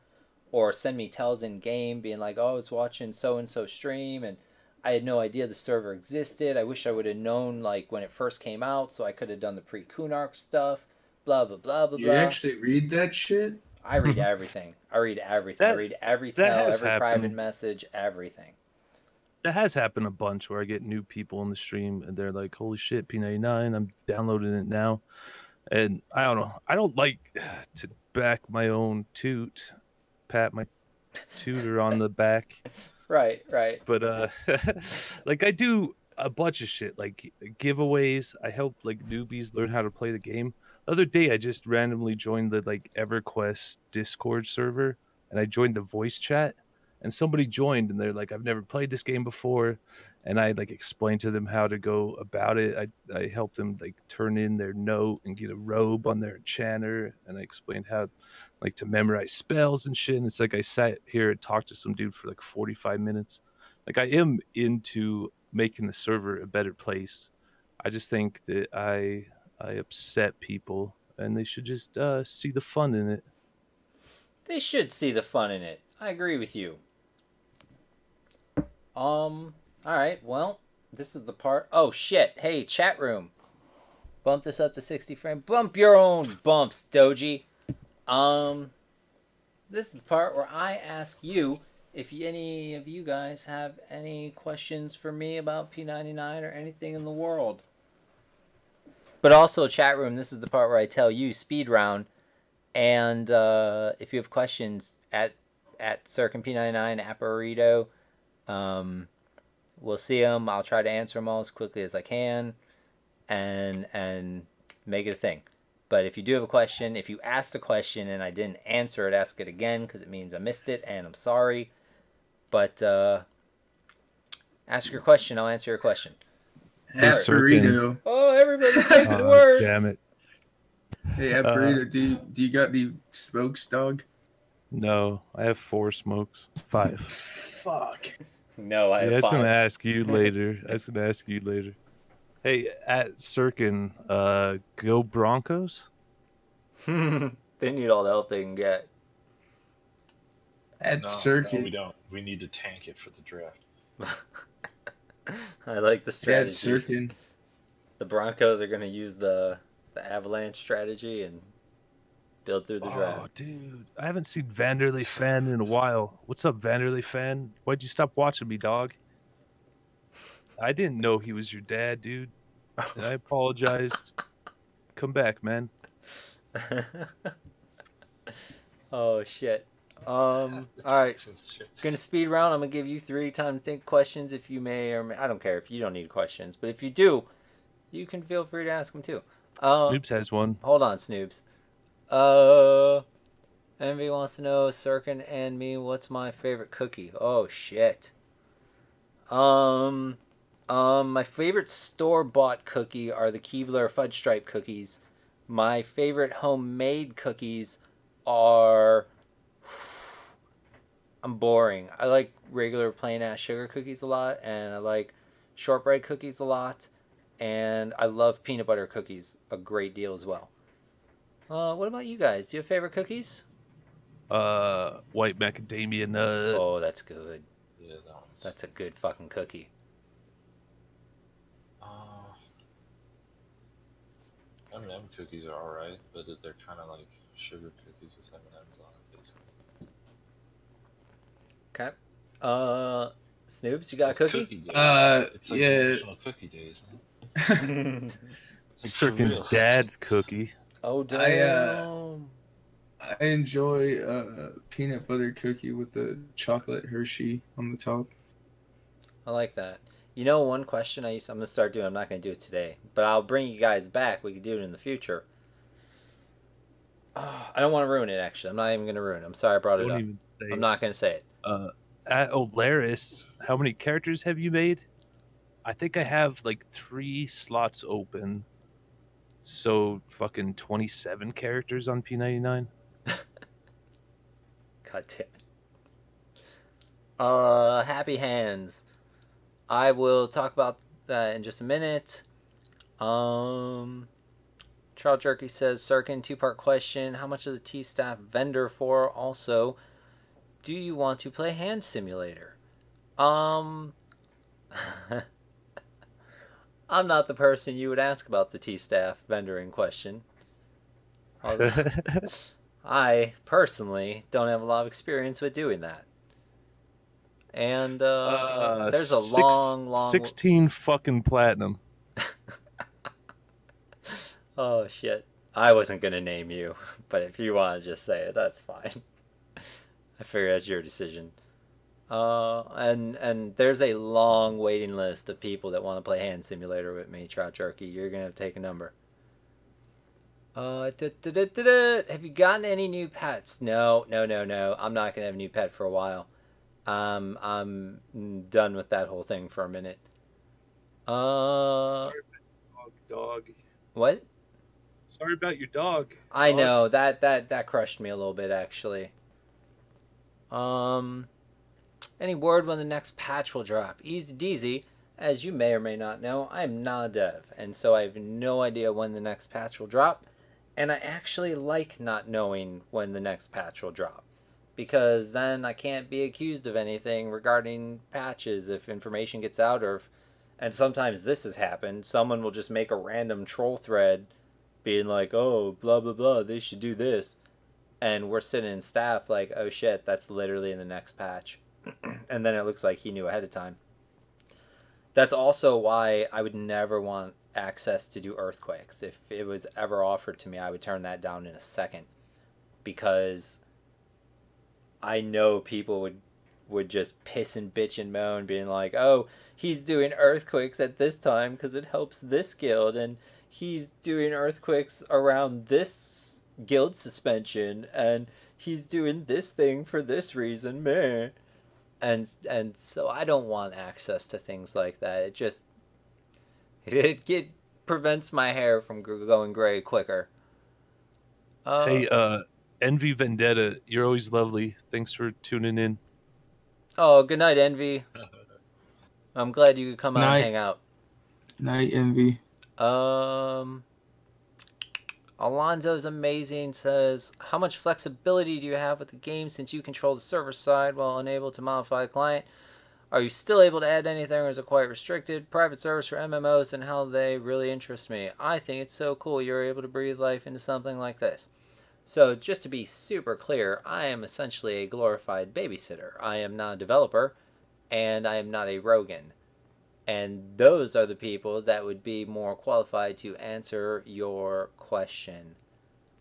or send me tells in game being like, oh, I was watching so-and-so stream, and I had no idea the server existed. I wish I would have known like when it first came out, so I could have done the pre-Kunark stuff, blah, blah, blah, blah, blah. You actually read that shit? I read everything. I read everything. I read every tell, every private message, everything. That has happened a bunch where I get new people in the stream and they're like, holy shit, P99, I'm downloading it now. And I don't know. I don't like to back my own toot, pat my tutor on the back. Right. But like I do a bunch of shit, like giveaways. I help like newbies learn how to play the game. The other day I just randomly joined the like EverQuest Discord server, and I joined the voice chat, and somebody joined and they're like, I've never played this game before, and I like explained to them how to go about it. I helped them like turn in their note and get a robe on their enchanter, and I explained how like to memorize spells and shit. And it's like I sat here and talked to some dude for like 45 minutes. Like I am into making the server a better place. I just think that I upset people, and they should just see the fun in it. They should see the fun in it. I agree with you. Alright, well, this is the part. Oh, shit. Hey, chat room. Bump this up to 60 frames. Bump your own bumps, Doji. This is the part where I ask you if any of you guys have any questions for me about P99 or anything in the world. But also, chat room, this is the part where I tell you speed round, and if you have questions at Sirken P99 at Burrito, we'll see them. I'll try to answer them all as quickly as I can, and make it a thing. But if you do have a question, if you asked a question and I didn't answer it, ask it again, because it means I missed it, and I'm sorry. But ask your question, I'll answer your question. Hey, Burrito. Oh, everybody's taking words. Damn it. Hey, Burrito, do you got any smokes, dog? No, I have 4 smokes. 5. Fuck. No, I have 5. I was gonna ask you later. Hey, at Sirken, go Broncos? They need all the help they can get. At No, Sirken. no, we don't. We need to tank it for the draft. I like the strategy. At Sirken. The Broncos are going to use the avalanche strategy and build through the draft. Oh, dude, I haven't seen Vanderlei Fan in a while. What's up, Vanderlei Fan? Why'd you stop watching me, dog? I didn't know he was your dad, dude. And I apologized. Come back, man. Oh, shit. All right. Gonna speed round. I'm gonna give you 3 time to think questions. If you may or may, I don't care if you don't need questions, but if you do, you can feel free to ask them too. Snoops has one. Hold on, Snoobs. Envy wants to know, Sirken and me, what's my favorite cookie? Oh shit. My favorite store-bought cookie are the Keebler Fudge Stripe cookies. My favorite homemade cookies are... I'm boring. I like regular plain-ass sugar cookies a lot, and I like shortbread cookies a lot, and I love peanut butter cookies a great deal as well. What about you guys? Do you have favorite cookies? White macadamia nut. Oh, that's good. Yeah, that one's... That's a good fucking cookie. M&M cookies are alright, but they're kind of like sugar cookies with M&Ms on it, basically. Okay. Snoops, you got a It's cookie? cookie day. It's like Yeah. National Cookie Days. Huh? Like, for Sirken's real. dad's cookie. Oh, damn. I enjoy peanut butter cookie with the chocolate Hershey on the top. I like that. You know, one question I'm going to start doing, I'm not going to do it today, but I'll bring you guys back. We can do it in the future. I don't want to ruin it, actually. I'm not even going to ruin it. I'm sorry I brought it up. I'm not going to say it. At Olaris, how many characters have you made? I think I have like 3 slots open. So fucking 27 characters on P99. God damn. Happy Hands. I will talk about that in just a minute. Trout Jerky says, Sirken, 2-part question. How much is the T-Staff vendor for? Also, do you want to play Hand Simulator? I'm not the person you would ask about the T-Staff vendor in question. Although I, personally, don't have a lot of experience with doing that. And there's a long 16 fucking platinum. Oh shit. I wasn't gonna name you, but if you want to just say it, that's fine. I figure that's your decision. And there's a long waiting list of people that want to play Hand Simulator with me, Trout Jerky. You're gonna have to take a number. Have you gotten any new pets? No. I'm not gonna have a new pet for a while. I'm done with that whole thing for a minute. Sorry about your dog. What? Sorry about your dog. I know that crushed me a little bit, actually. Any word when the next patch will drop? Easy deasy. As you may or may not know, I am not a dev, and so I have no idea when the next patch will drop. And I actually like not knowing when the next patch will drop, because then I can't be accused of anything regarding patches if information gets out, and sometimes this has happened. Someone will just make a random troll thread being like, oh, blah, blah, blah, they should do this. And we're sitting in staff like, oh shit, that's literally in the next patch. And then it looks like he knew ahead of time. That's also why I would never want access to do earthquakes. If it was ever offered to me, I would turn that down in a second. Because I know people would just piss and bitch and moan, being like, oh, he's doing earthquakes at this time because it helps this guild, and he's doing earthquakes around this guild suspension, and he's doing this thing for this reason, meh. And so I don't want access to things like that. It prevents my hair from going gray quicker. Hey, Envy Vendetta, you're always lovely. Thanks for tuning in. Oh, good night, Envy. I'm glad you could come out and hang out. Night, Envy. Alonzo's Amazing says, how much flexibility do you have with the game since you control the server side while unable to modify the client? Are you still able to add anything, or is it quite restricted? Private servers for MMOs and how they really interest me. I think it's so cool you're able to breathe life into something like this. So just to be super clear, I am essentially a glorified babysitter. I am not a developer, and I am not a Rogan. And those are the people that would be more qualified to answer your question.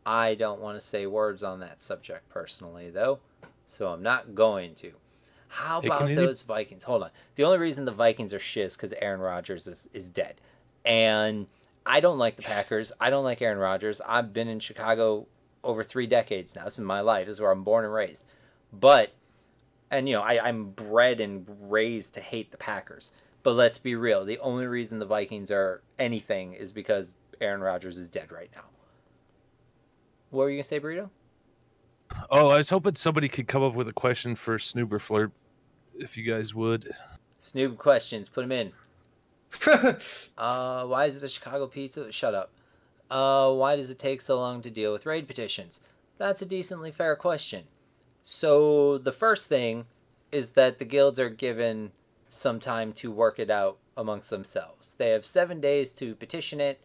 I don't want to say words on that subject personally, though, so I'm not going to. How about those Vikings? Hold on. The only reason the Vikings are shit is because Aaron Rodgers is dead. And I don't like the Packers. I don't like Aaron Rodgers. I've been in Chicago over 3 decades now. This is my life. This is where I'm born and raised. But, and you know, I'm bred and raised to hate the Packers. But let's be real. The only reason the Vikings are anything is because Aaron Rodgers is dead right now. What were you going to say, Burrito? Oh, I was hoping somebody could come up with a question for Snoober Flurp, if you guys would. Snoob questions. Put them in. Why is it the Chicago pizza? Shut up. Why does it take so long to deal with raid petitions? That's a decently fair question. So the first thing is that the guilds are given some time to work it out amongst themselves. They have 7 days to petition it.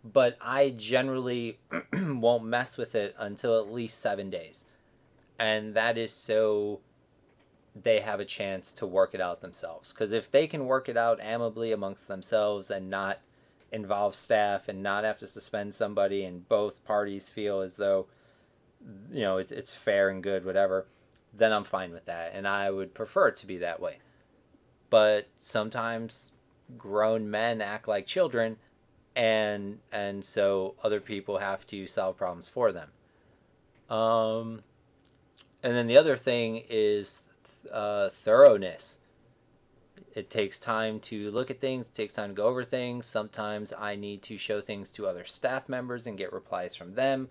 but I generally won't mess with it until at least 7 days. And that is so they have a chance to work it out themselves. Because if they can work it out amicably amongst themselves and not involve staff and not have to suspend somebody and both parties feel as though, it's fair and good, whatever, then I'm fine with that. And I would prefer it to be that way. But sometimes grown men act like children, and so other people have to solve problems for them. And then the other thing is thoroughness. It takes time to look at things. It takes time to go over things. Sometimes I need to show things to other staff members and get replies from them.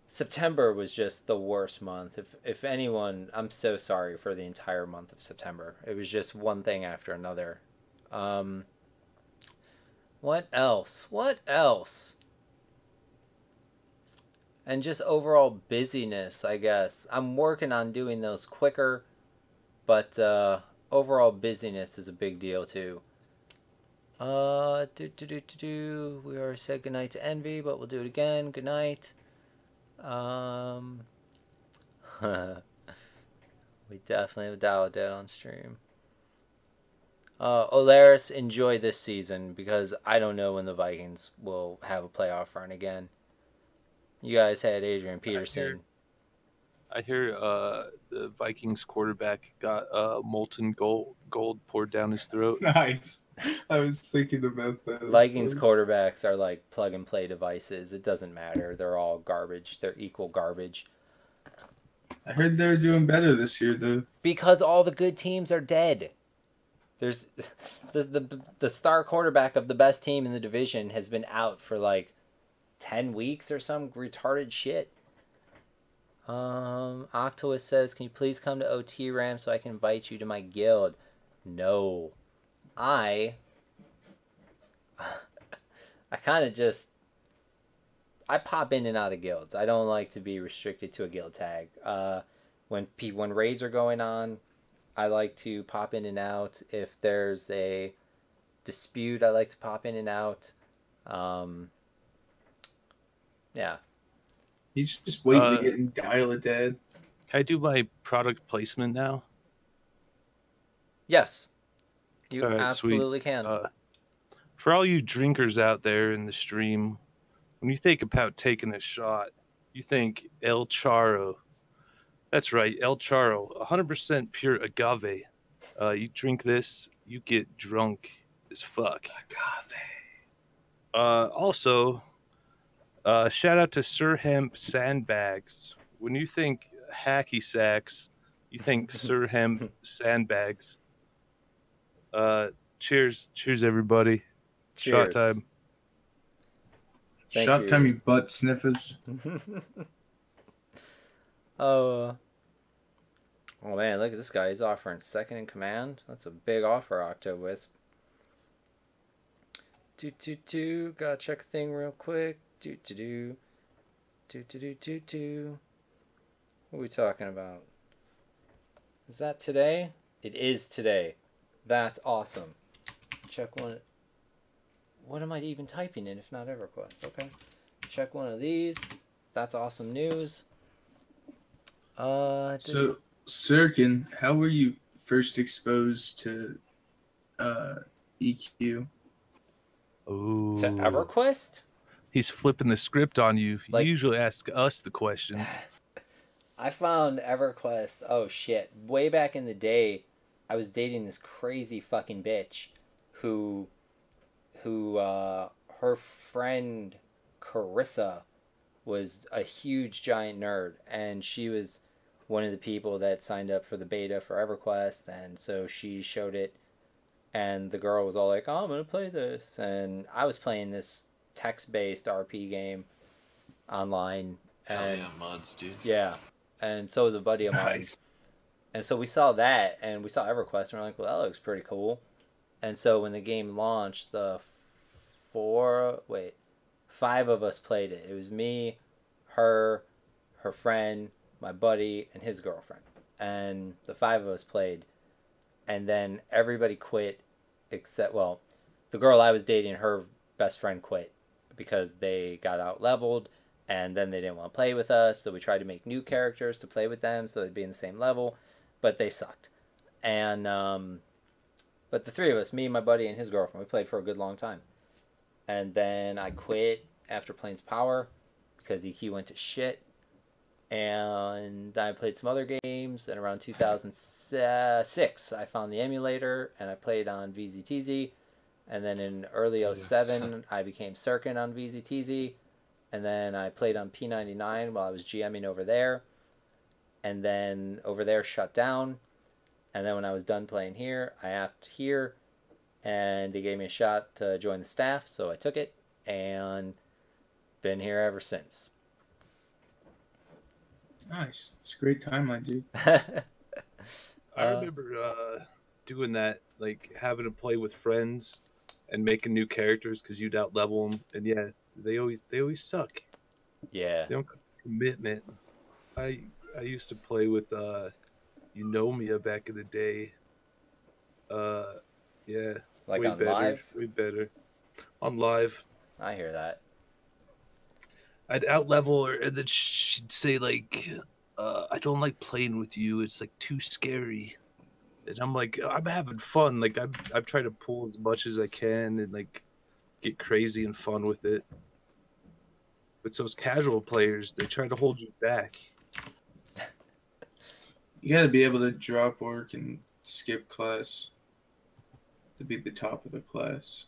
September was just the worst month. If anyone, I'm so sorry for the entire month of September. It was just one thing after another. What else? And just overall busyness, I guess. I'm working on doing those quicker, but overall busyness is a big deal too. We already said goodnight to Envy, but we'll do it again. Good night. We definitely have Dow Dead on stream. Olaris, enjoy this season, because I don't know when the Vikings will have a playoff run again. You guys had Adrian Peterson. I hear the Vikings quarterback got molten gold poured down his throat. Nice. I was thinking about that. Vikings quarterbacks are like plug and play devices. It doesn't matter. They're all garbage. They're equal garbage. I heard they're doing better this year, though. Because all the good teams are dead. There's the star quarterback of the best team in the division has been out for like 10 weeks or some retarded shit. Octopus says, can you please come to OT Ram so I can invite you to my guild? No. I kind of just, I pop in and out of guilds. I don't like to be restricted to a guild tag. When raids are going on, I like to pop in and out. If there's a dispute, I like to pop in and out. Yeah. He's just waiting to get in Dial of Dead. Can I do my product placement now? Yes. You All right, absolutely sweet. can. For all you drinkers out there in the stream, when you think about taking a shot, you think El Charo. That's right, El Charo, 100% pure agave. You drink this, you get drunk as fuck. Agave. Also, shout out to Sir Hemp Sandbags. When you think hacky sacks, you think Sir Hemp Sandbags. Cheers, everybody. Cheers. Shot time. Shot time, you butt sniffers. Oh man, look at this guy. He's offering second in command. That's a big offer, Octowisp. Gotta check a thing real quick. What are we talking about? Is that today? It is today. That's awesome. Check one. What am I even typing in if not EverQuest? Okay. Check one of these. That's awesome news. So, Sirken, how were you first exposed to EQ? Ooh. To EverQuest? He's flipping the script on you. Like, you usually ask us the questions. I found EverQuest. Oh shit! Way back in the day, I was dating this crazy fucking bitch, who, her friend Carissa was a huge giant nerd, and she was one of the people that signed up for the beta for EverQuest, and so she showed it, and the girl was all like, "Oh, I'm gonna play this," and I was playing this text-based RP game online. And hell yeah, mods, dude. Yeah, and so was a buddy of mine. Nice. And so we saw that, and we saw EverQuest, and we're like, well, that looks pretty cool. And so when the game launched, five of us played it. It was me, her friend, my buddy, and his girlfriend. And the five of us played. And then everybody quit except, well, the girl I was dating, her best friend quit, because they got out leveled, and then they didn't want to play with us. So we tried to make new characters to play with them so they'd be in the same level, but they sucked. And but the three of us, me, my buddy, and his girlfriend, we played for a good long time. And then I quit after Plains Power because EQ went to shit. And I played some other games. And around 2006, I found the emulator and I played on VZTZ. And then in early 07, I became Sirken on VZTZ. And then I played on P99 while I was GMing over there. And then over there shut down. And then when I was done playing here, I apped here. And they gave me a shot to join the staff, so I took it. And been here ever since. Nice. It's a great timeline, dude. I remember doing that, like having to play with friends and making new characters because you'd out level them, and yeah, they always suck. Yeah. They don't have commitment. I used to play with Eunomia back in the day. Yeah, Like way on better, live? way better on live. I hear that. I'd out level her, and then she'd say like, "I don't like playing with you. It's like too scary." And I'm like, "I'm having fun. Like I'm trying to pull as much as I can and like get crazy and fun with it." But those casual players, they try to hold you back. You gotta be able to drop work and skip class to be the top of the class.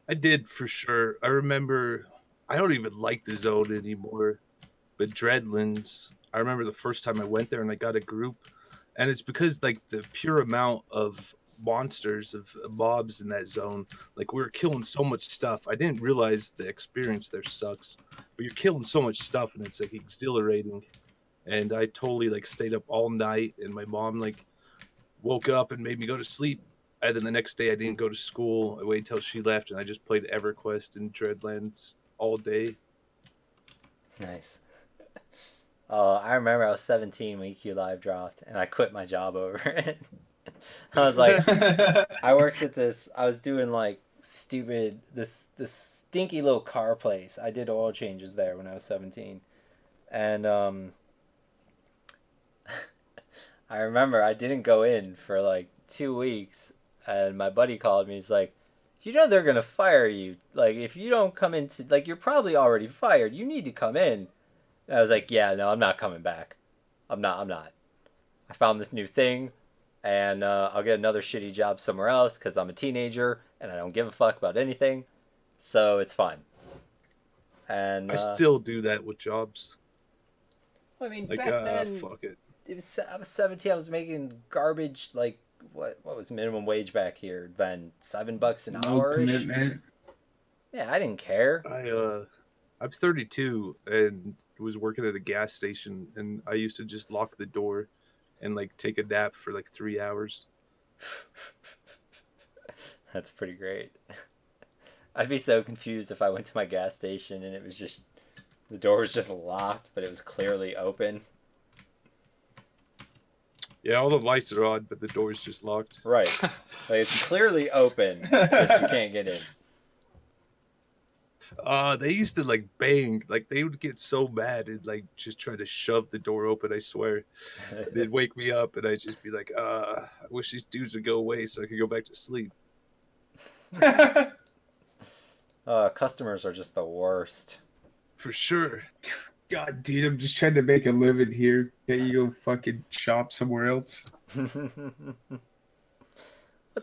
I did for sure. I remember I don't even like the zone anymore. But Dreadlands, I remember the first time I went there and I got a group. And it's because like the pure amount of monsters, of mobs in that zone, like we were killing so much stuff. I didn't realize the experience there sucks. But you're killing so much stuff and it's like exhilarating. And I totally like stayed up all night and my mom like woke up and made me go to sleep. And then the next day I didn't go to school. I waited till she left and I just played EverQuest and Dreadlands all day. Nice. I remember I was 17 when EQ Live dropped, and I quit my job over it. I was like, I worked at this. I was doing like stupid this stinky little car place. I did oil changes there when I was 17, and I remember I didn't go in for like 2 weeks, and my buddy called me. He's like, "You know they're gonna fire you. Like if you don't come into like you're probably already fired. You need to come in." And I was like, "Yeah, no, I'm not coming back. I'm not. I found this new thing, and I'll get another shitty job somewhere else because I'm a teenager and I don't give a fuck about anything. So it's fine." And I still do that with jobs. I mean, Like, back then, fuck it. I was 17. I was making garbage. Like what was minimum wage back here then? $7 an No hour. commitment. Yeah, I didn't care. I'm 32 and was working at a gas station, and I used to just lock the door and like take a nap for like 3 hours. That's pretty great. I'd be so confused if I went to my gas station and it was just the door was just locked, but it was clearly open. Yeah, all the lights are on, but the door's just locked. Right. Like it's clearly open, just you can't get in. They used to like bang, like they would get so mad and like just try to shove the door open, I swear. They'd wake me up and I'd just be like, I wish these dudes would go away so I could go back to sleep. Customers are just the worst. For sure. God, dude, I'm just trying to make a living here. Can't you go fucking shop somewhere else? What's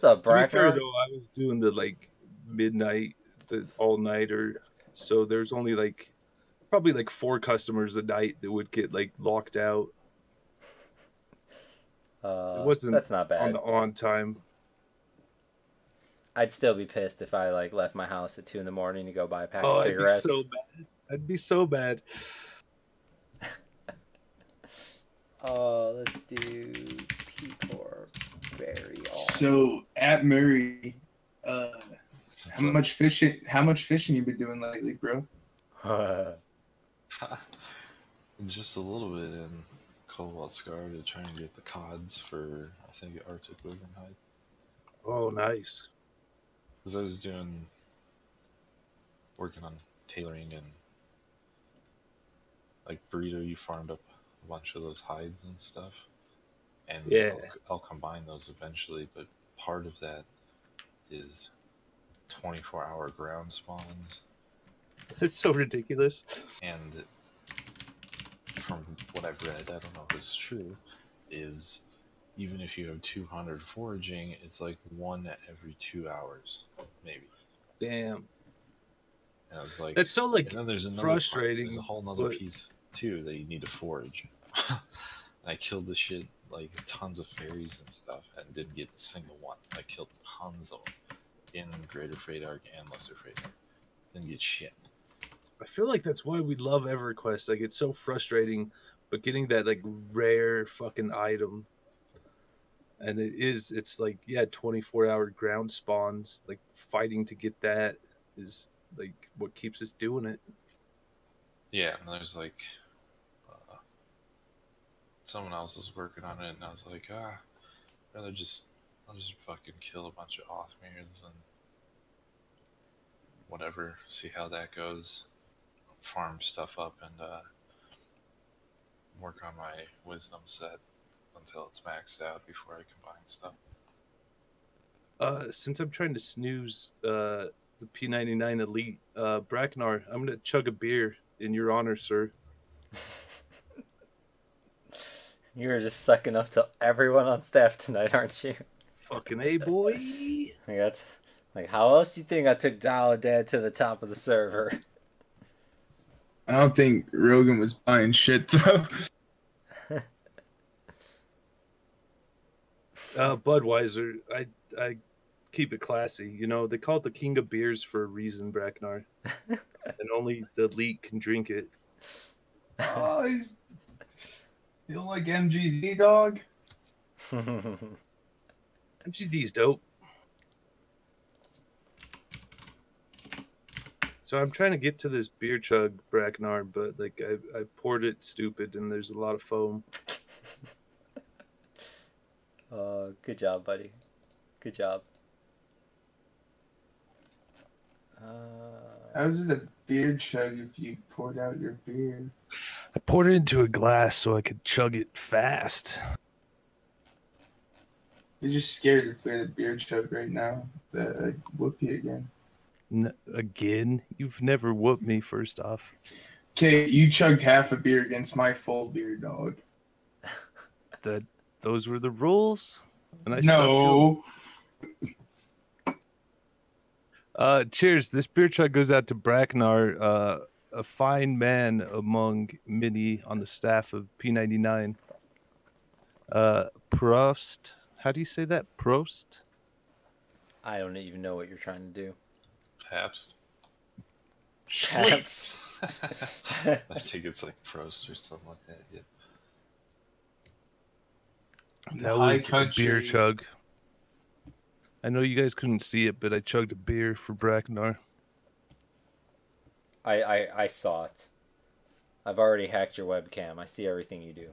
up, To be fair Bracker? though, I was doing the like midnight, the all-nighter, so there's only like probably like 4 customers a night that would get like locked out. It wasn't That's not bad. on the on time. I'd still be pissed if I like left my house at 2 in the morning to go buy a pack of I'd be cigarettes. so bad. I'd be so bad. Let's do P Corps. Very on. So at Murri, how much fishing you been doing lately, bro? Just a little bit in Cobalt Scar to try and get the cods for, I think, Arctic Wigan Hide. Oh, nice. Because I was doing working on tailoring and like Burrito, you farmed up a bunch of those hides and stuff, and Yeah. I'll combine those eventually. But part of that is 24-hour ground spawns, It's so ridiculous. and from what I've read, I don't know if it's true, is even if you have 200 foraging, it's like 1 every 2 hours, maybe. Damn. And I was like, That's so like and then there's another frustrating. there's a whole nother but- piece too that you need to forage. And I killed this shit, like tons of fairies and stuff, and didn't get a single one. I killed tons of them in Greater Fredark and Lesser Fredark. Didn't get shit. I feel like that's why we love EverQuest. Like it's so frustrating, but getting that like rare fucking item, and it's like 24-hour ground spawns. Like fighting to get that is like what keeps us doing it. Yeah, and there's like someone else was working on it, and I was like, I'll just fucking kill a bunch of Othmirs and whatever, see how that goes, farm stuff up, and work on my wisdom set until it's maxed out before I combine stuff. Since I'm trying to snooze the P99 Elite, Bracknar, I'm gonna chug a beer in your honor, sir. You're just sucking up to everyone on staff tonight, aren't you? Fucking A, boy. Like, that's, like, how else do you think I took Dollar Dad to the top of the server? I don't think Rogan was buying shit though. Budweiser, I keep it classy. You know, they call it the king of beers for a reason, Bracknar. And only the elite can drink it. Oh, you don't like MGD, dog? MGD's dope. So I'm trying to get to this beer chug, Bracknar, but like I poured it stupid and there's a lot of foam. Good job, buddy. Good job. How's it a beer chug if you poured out your beer? I poured it into a glass so I could chug it fast. You're just scared if we had a beer chug right now that I'd whoop you again. Again? You've never whooped me, first off. Okay, you chugged half a beer against my full beer, dog. Those were the rules, and I stuck to No. them. Cheers. This beer chug goes out to Bracknar, a fine man among many on the staff of P99. Prost. How do you say that? Prost? I don't even know what you're trying to do. Pabst. Schlitz. I think it's like Prost or something like that. Yeah. That High was a country. beer chug. I know you guys couldn't see it, but I chugged a beer for Bracknar. I saw it. I've already hacked your webcam. I see everything you do.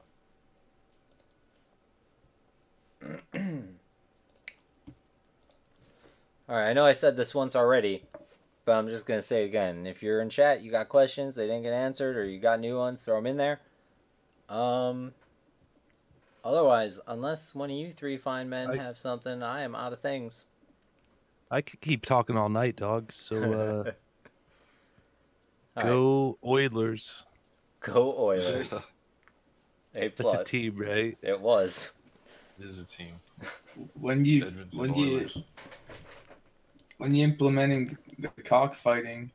Alright, I know I said this once already, but I'm just going to say it again. If you're in chat, you got questions, they didn't get answered, or you got new ones, throw them in there. Otherwise, unless one of you three fine men have something, I am out of things. I could keep talking all night, dog. So All go Oilers. Go Oilers. A plus. That's a team, right? It was. It is a team. When you Edmonton Oilers. when you implementing the cockfighting,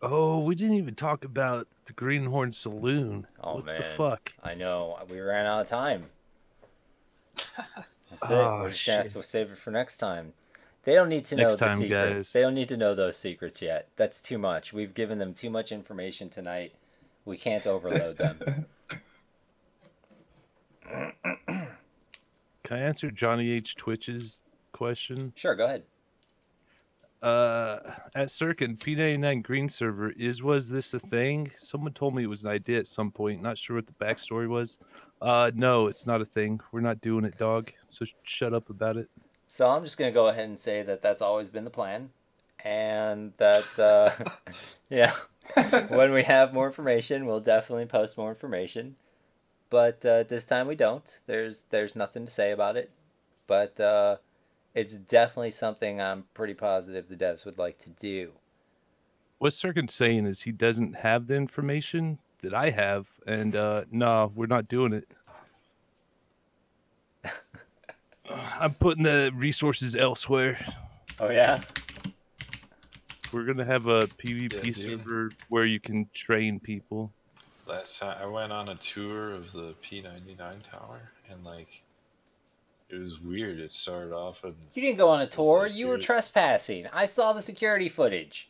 Oh, we didn't even talk about the Greenhorn Saloon. Oh, what man. the fuck? I know. We ran out of time. That's it. Oh, We're just going to have shit. to save it for next time. They don't need to know Next the time, secrets. guys. They don't need to know those secrets yet. That's too much. We've given them too much information tonight. We can't overload them. Can I answer Johnny H. Twitch's question? Sure, go ahead. At Sirken, P99 Green server, was this a thing? Someone told me it was an idea at some point. Not sure what the backstory was. No, it's not a thing. We're not doing it, dog. So shut up about it. So I'm just going to go ahead and say that that's always been the plan. and that yeah, when we have more information, we'll definitely post more information. But this time we don't. There's nothing to say about it. But it's definitely something I'm pretty positive the devs would like to do. What Sirken's saying is he doesn't have the information that I have, and no, we're not doing it. I'm putting the resources elsewhere. Oh yeah. We're gonna have a PvP Yeah, dude. server where you can train people. Last time I went on a tour of the P99 tower, and like, it was weird. It started off and You didn't go on a tour. like You were good. trespassing. I saw the security footage.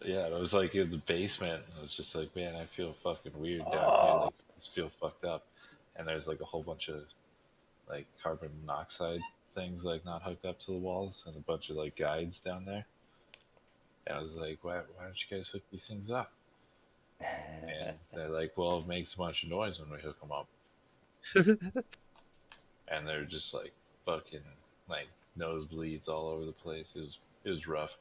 yeah, it was like in the basement. I was just like, man, I feel fucking weird down here. Oh. Like, I just feel fucked up. And there's like a whole bunch of like carbon monoxide things like not hooked up to the walls, and a bunch of like guides down there. And I was like, why don't you guys hook these things up? And they're like, well, it makes a bunch of noise when we hook them up. And they're just like fucking like nosebleeds all over the place. It was rough.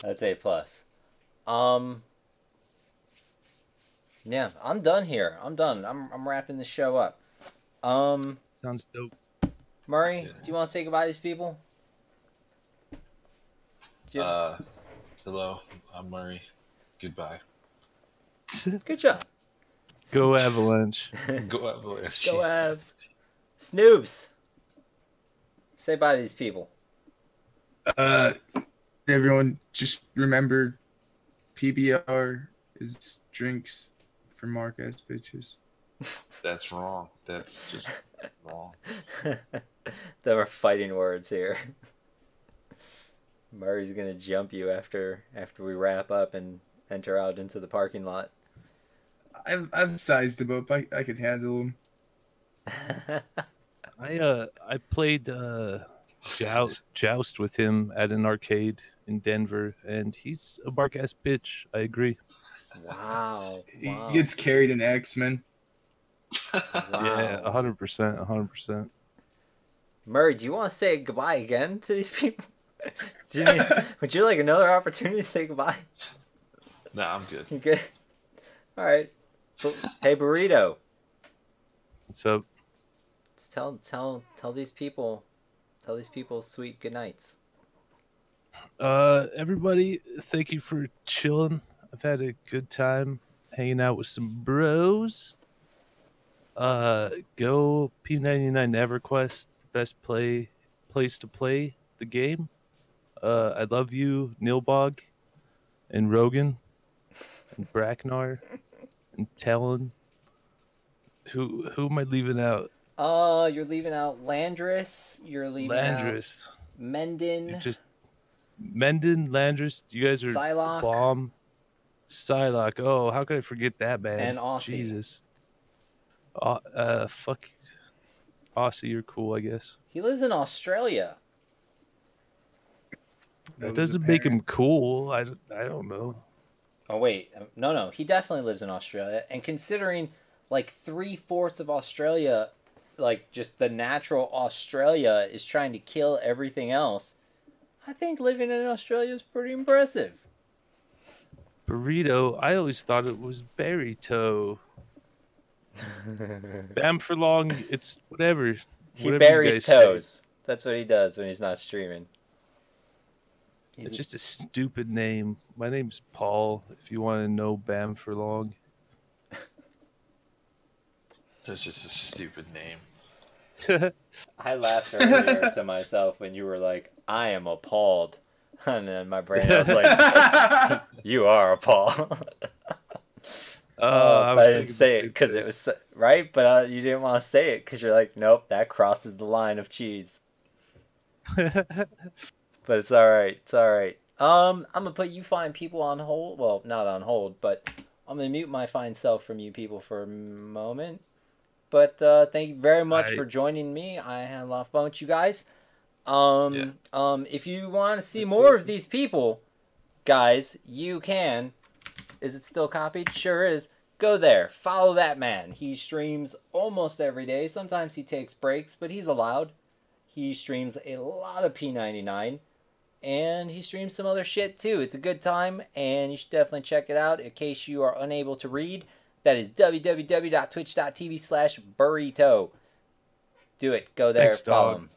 That's A+. Yeah, I'm done here. I'm done. I'm wrapping the show up. Sounds dope. Murray, Yeah. do you want to say goodbye to these people? Do you- Hello, I'm Murray. Goodbye. Good job. Go Avalanche. Go Avalanche. Go Avs. Snoobs. Say bye to these people. Everyone, just remember, PBR is drinks for mark ass bitches. That's wrong. That's just wrong. There were fighting words here. Murray's gonna jump you after we wrap up and enter out into the parking lot. I've sized him up. I could handle him. I played Joust with him at an arcade in Denver, and he's a bark ass bitch. I agree. Wow. He Wow. gets carried in X-Men. Yeah, 100%, 100%. Murray, do you want to say goodbye again to these people? Would you like another opportunity to say goodbye? Nah, I'm good. You good? All right. Hey, Burrito. What's up? Let's tell these people sweet good nights. Everybody, thank you for chilling. I've had a good time hanging out with some bros. Go P99 EverQuest, the best place to play the game. I love you, Nilbog, and Rogan, and Bracknar, and Talon. Who am I leaving out? You're leaving out Landris. You're leaving Landris. out Mendon. Just Mendon, Landris. You guys are Psylocke. bomb. Psylocke. Oh, how could I forget that, man? And Aussie. Jesus. Fuck. Aussie, you're cool, I guess. He lives in Australia. That doesn't make him cool. I don't know. Oh wait, no. He definitely lives in Australia. And considering like 3/4 of Australia, like just the natural Australia is trying to kill everything else, I think living in Australia is pretty impressive. Burrito. I always thought it was Burytoe. Bam for long. It's whatever. He Whatever you buries guys say. toes. That's what he does when he's not streaming. It's just a stupid name. My name's Paul. If you want to know Bam for long. That's just a stupid name. I laughed earlier to myself when you were like, I am appalled. And then my brain was like, you are appalled. I But was I didn't thinking the say it same because thing. it was right, but you didn't want to say it because you're like, nope, that crosses the line of cheese. But it's all right. It's all right. I'm gonna put you fine people on hold. Well, not on hold, but I'm gonna mute my fine self from you people for a moment. But thank you very much for joining me. I had a lot of fun with you guys. If you want to see more of these people, guys, you can. Is it still copied? Sure is. Go there. Follow that man. He streams almost every day. Sometimes he takes breaks, but he's allowed. He streams a lot of P99. And he streams some other shit too. It's a good time, and you should definitely check it out. In case you are unable to read, that is www.twitch.tv/Burrito. Do it. Go there. Thanks, follow dog. him.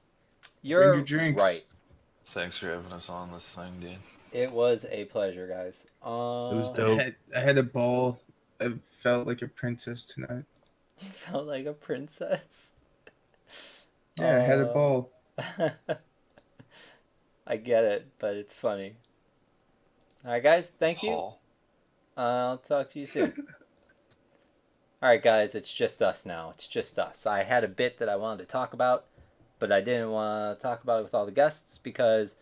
You're Bring your drinks. right. Thanks for having us on this thing, dude. It was a pleasure, guys. It was I dope. had a ball. I felt like a princess tonight. You felt like a princess. Yeah, I had a ball. I get it, but it's funny. Alright, guys. Thank you. Paul. I'll talk to you soon. Alright, guys. It's just us now. It's just us. I had a bit that I wanted to talk about, but I didn't want to talk about it with all the guests because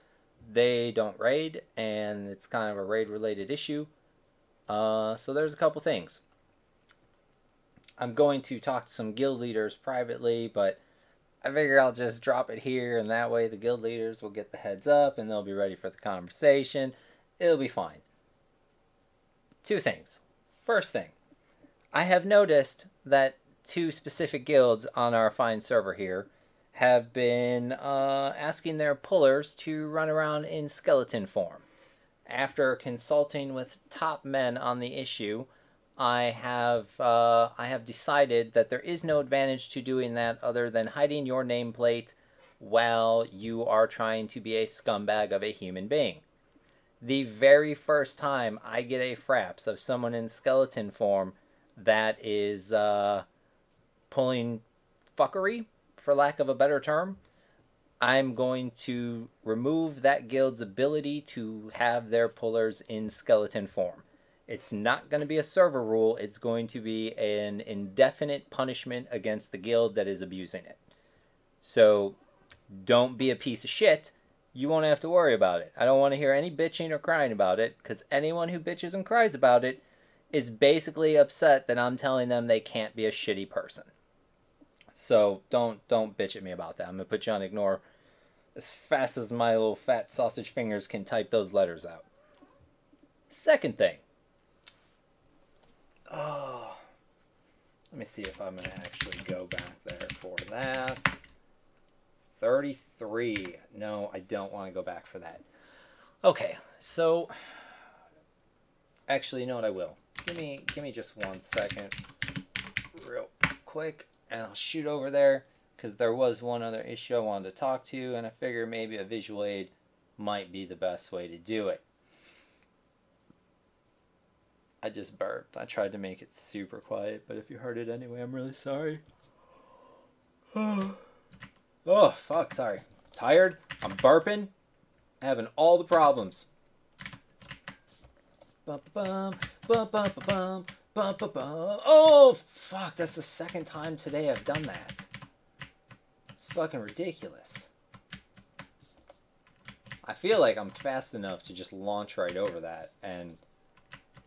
they don't raid, and it's kind of a raid-related issue. So there's a couple things. I'm going to talk to some guild leaders privately, but I figure I'll just drop it here, and that way the guild leaders will get the heads up, and they'll be ready for the conversation. It'll be fine. Two things. First thing, I have noticed that two specific guilds on our fine server here have been asking their pullers to run around in skeleton form. After consulting with top men on the issue, I have decided that there is no advantage to doing that other than hiding your nameplate while you are trying to be a scumbag of a human being. The very first time I get a fraps of someone in skeleton form that is pulling fuckery, for lack of a better term, I'm going to remove that guild's ability to have their pullers in skeleton form. It's not going to be a server rule. It's going to be an indefinite punishment against the guild that is abusing it. So don't be a piece of shit. You won't have to worry about it. I don't want to hear any bitching or crying about it, because anyone who bitches and cries about it is basically upset that I'm telling them they can't be a shitty person. So don't bitch at me about that. I'm going to put you on ignore as fast as my little fat sausage fingers can type those letters out. Second thing. Oh, let me see if I'm going to actually go back there for that. 33. No, I don't want to go back for that. Okay, so actually, you know what, I will. Give me just 1 second real quick, and I'll shoot over there, because there was one other issue I wanted to talk to, and I figure maybe a visual aid might be the best way to do it. I just burped. I tried to make it super quiet, but if you heard it anyway, I'm really sorry. Oh, fuck, sorry. Tired, I'm burping, having all the problems. Oh, fuck, that's the second time today I've done that. It's fucking ridiculous. I feel like I'm fast enough to just launch right over that, and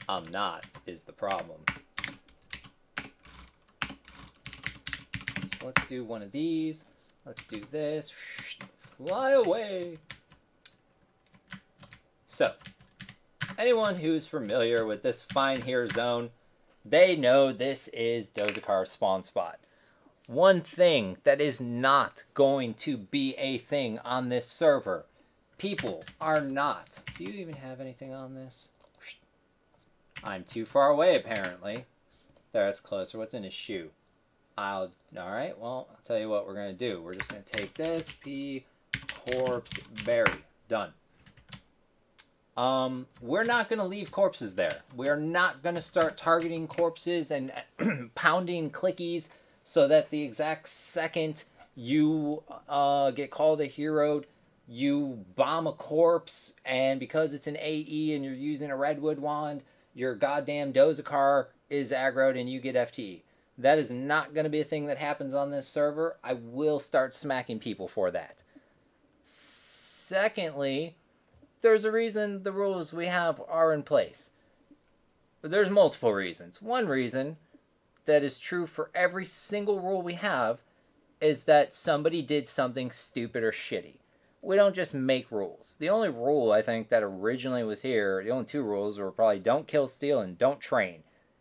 I'm not, is the problem. So let's do one of these. Let's do this. Fly away. So, anyone who's familiar with this fine here zone, they know this is Dozakar's spawn spot. One thing that is not going to be a thing on this server. People are not. Do you even have anything on this? I'm too far away, apparently. There, it's closer. What's in his shoe? Alright, well, I'll tell you what we're going to do. We're just going to take this, P, corpse, berry. Done. We're not going to leave corpses there. We're not going to start targeting corpses and pounding clickies so that the exact second you get called a hero, you bomb a corpse, and because it's an AE and you're using a redwood wand, your goddamn Dozakar is aggroed and you get FTE. That is not going to be a thing that happens on this server. I will start smacking people for that. Secondly, there's a reason the rules we have are in place. There's multiple reasons. One reason that is true for every single rule we have is that somebody did something stupid or shitty. We don't just make rules. The only rule I think that originally was here, the only two rules were probably don't kill, steal, and don't train.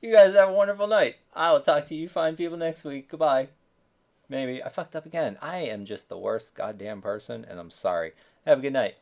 You guys have a wonderful night. I will talk to you fine people next week. Goodbye. Maybe. I fucked up again. I am just the worst goddamn person, and I'm sorry. Have a good night.